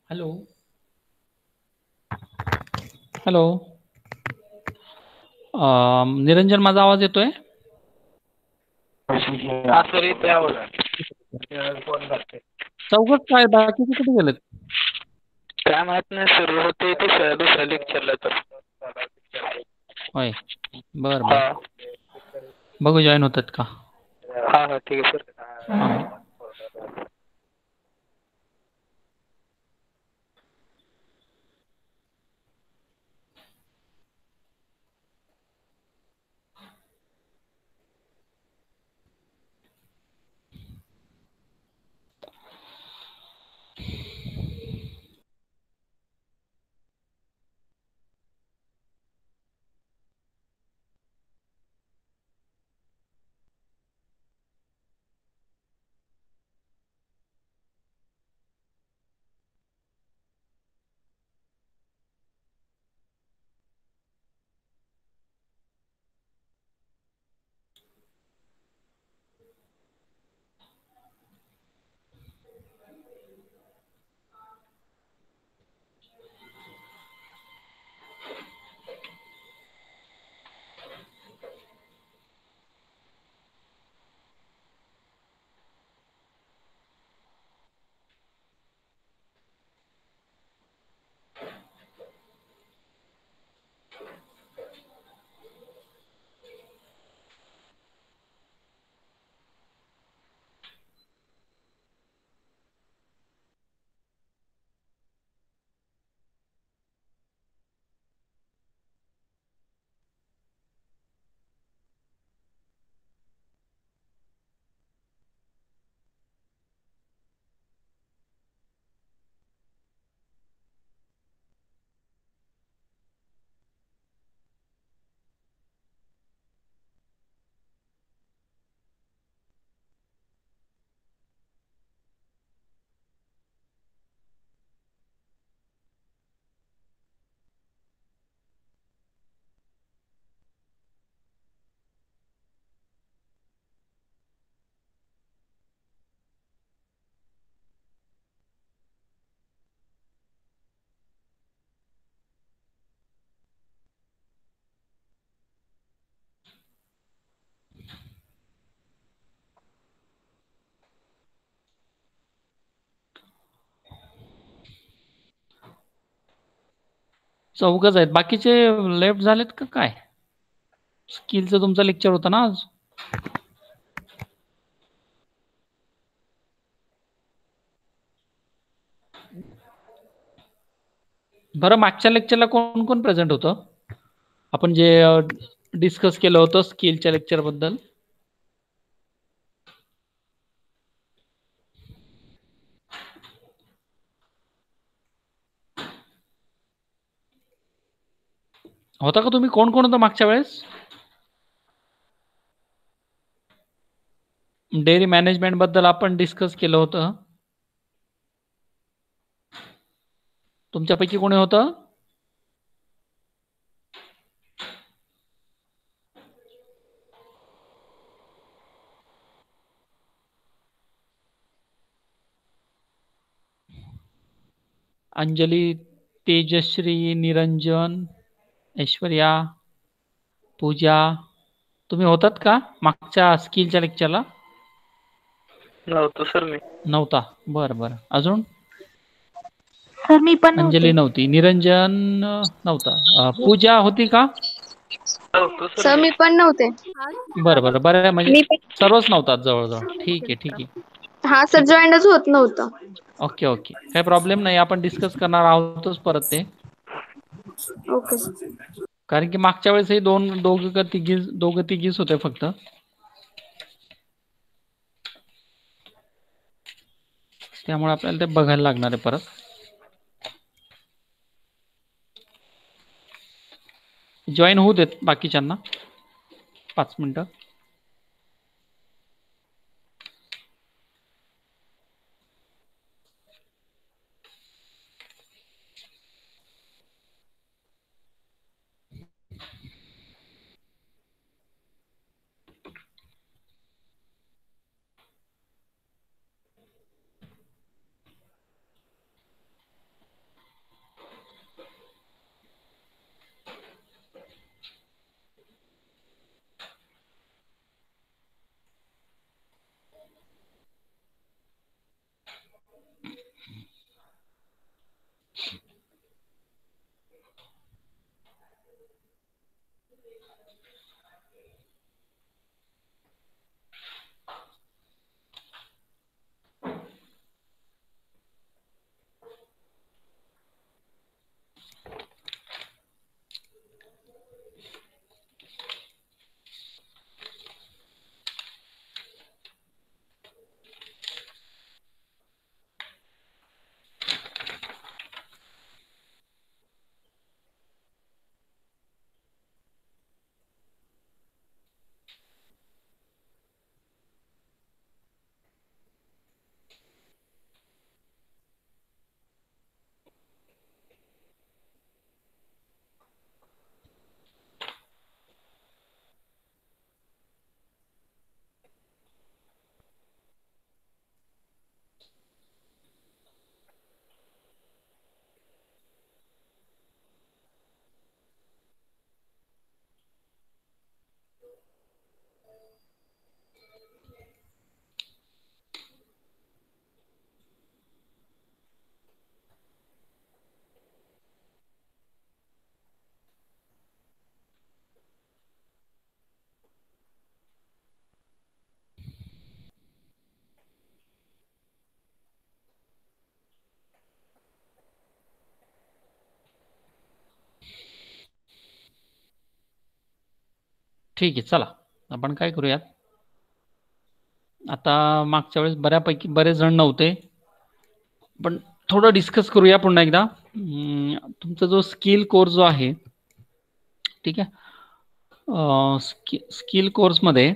[SPEAKER 7] Hello hello. निरंजन, माझा आवाज येतोय? चौघच काय, बाकीचे कुठे गेलेत?
[SPEAKER 8] काय माहित नाही सर, होते ते दुसऱ्या लेक्चरला तर.
[SPEAKER 7] होय, बर बर. बघू जॉईन होतात का.
[SPEAKER 8] हा हा ठीक आहे सर.
[SPEAKER 7] हा. चौघच आहेत, बाकीचे लेफ्ट झालेत का काय? स्किलचं तुमचं लेक्चर होतं ना आज? बरं, मागच्या लेक्चरला कोण कोण प्रेझेंट होतं? आपण जे डिस्कस केलं होतं स्किलच्या लेक्चर बद्दल. होता का तुम्ही? कोण कोण होतं मागच्या वेळेस? डेअरी मॅनेजमेंट बद्दल आपण डिस्कस केलं होतं. तुमच्यापैकी कोणी होतं? अंजली, तेजश्री, निरंजन, ऐश्वर्या, पूजा, तुम्ही होतात का मागच्या स्किलच्या लेक्चरला?
[SPEAKER 8] नव्हतो सर मी.
[SPEAKER 7] नव्हता, बरं बरं. अजून?
[SPEAKER 2] सर मी पण
[SPEAKER 7] अंजली नव्हती, निरंजन नव्हता, पूजा होती का?
[SPEAKER 8] नव्हतो
[SPEAKER 6] सर मी पण नव्हते.
[SPEAKER 7] बरं बरं बरं, म्हणजे
[SPEAKER 6] मी पण
[SPEAKER 7] सर्वच नव्हतात जवळजवळ. ठीक आहे ठीक आहे.
[SPEAKER 6] हा सर, जॉईनच होत नव्हतं.
[SPEAKER 7] ओके ओके, काही प्रॉब्लेम नाही. आपण डिस्कस करणार आहोतच परत ते.
[SPEAKER 6] ओके.
[SPEAKER 7] कारण की मागच्या वेळेसही दोघं तिघीच होते फक्त. त्यामुळे आपल्याला ते बघायला लागणार आहे परत. जॉईन होऊ देत बाकीच्यांना 5 मिनिटं. ठीक आहे, चला आपण काय करूयात, आता मागच्या वेळेस बऱ्यापैकी बरेच जण नव्हते, पण थोडं डिस्कस करूया पुन्हा एकदा. तुमचा जो स्किल कोर्स जो आहे, ठीक आहे, स्किल कोर्समध्ये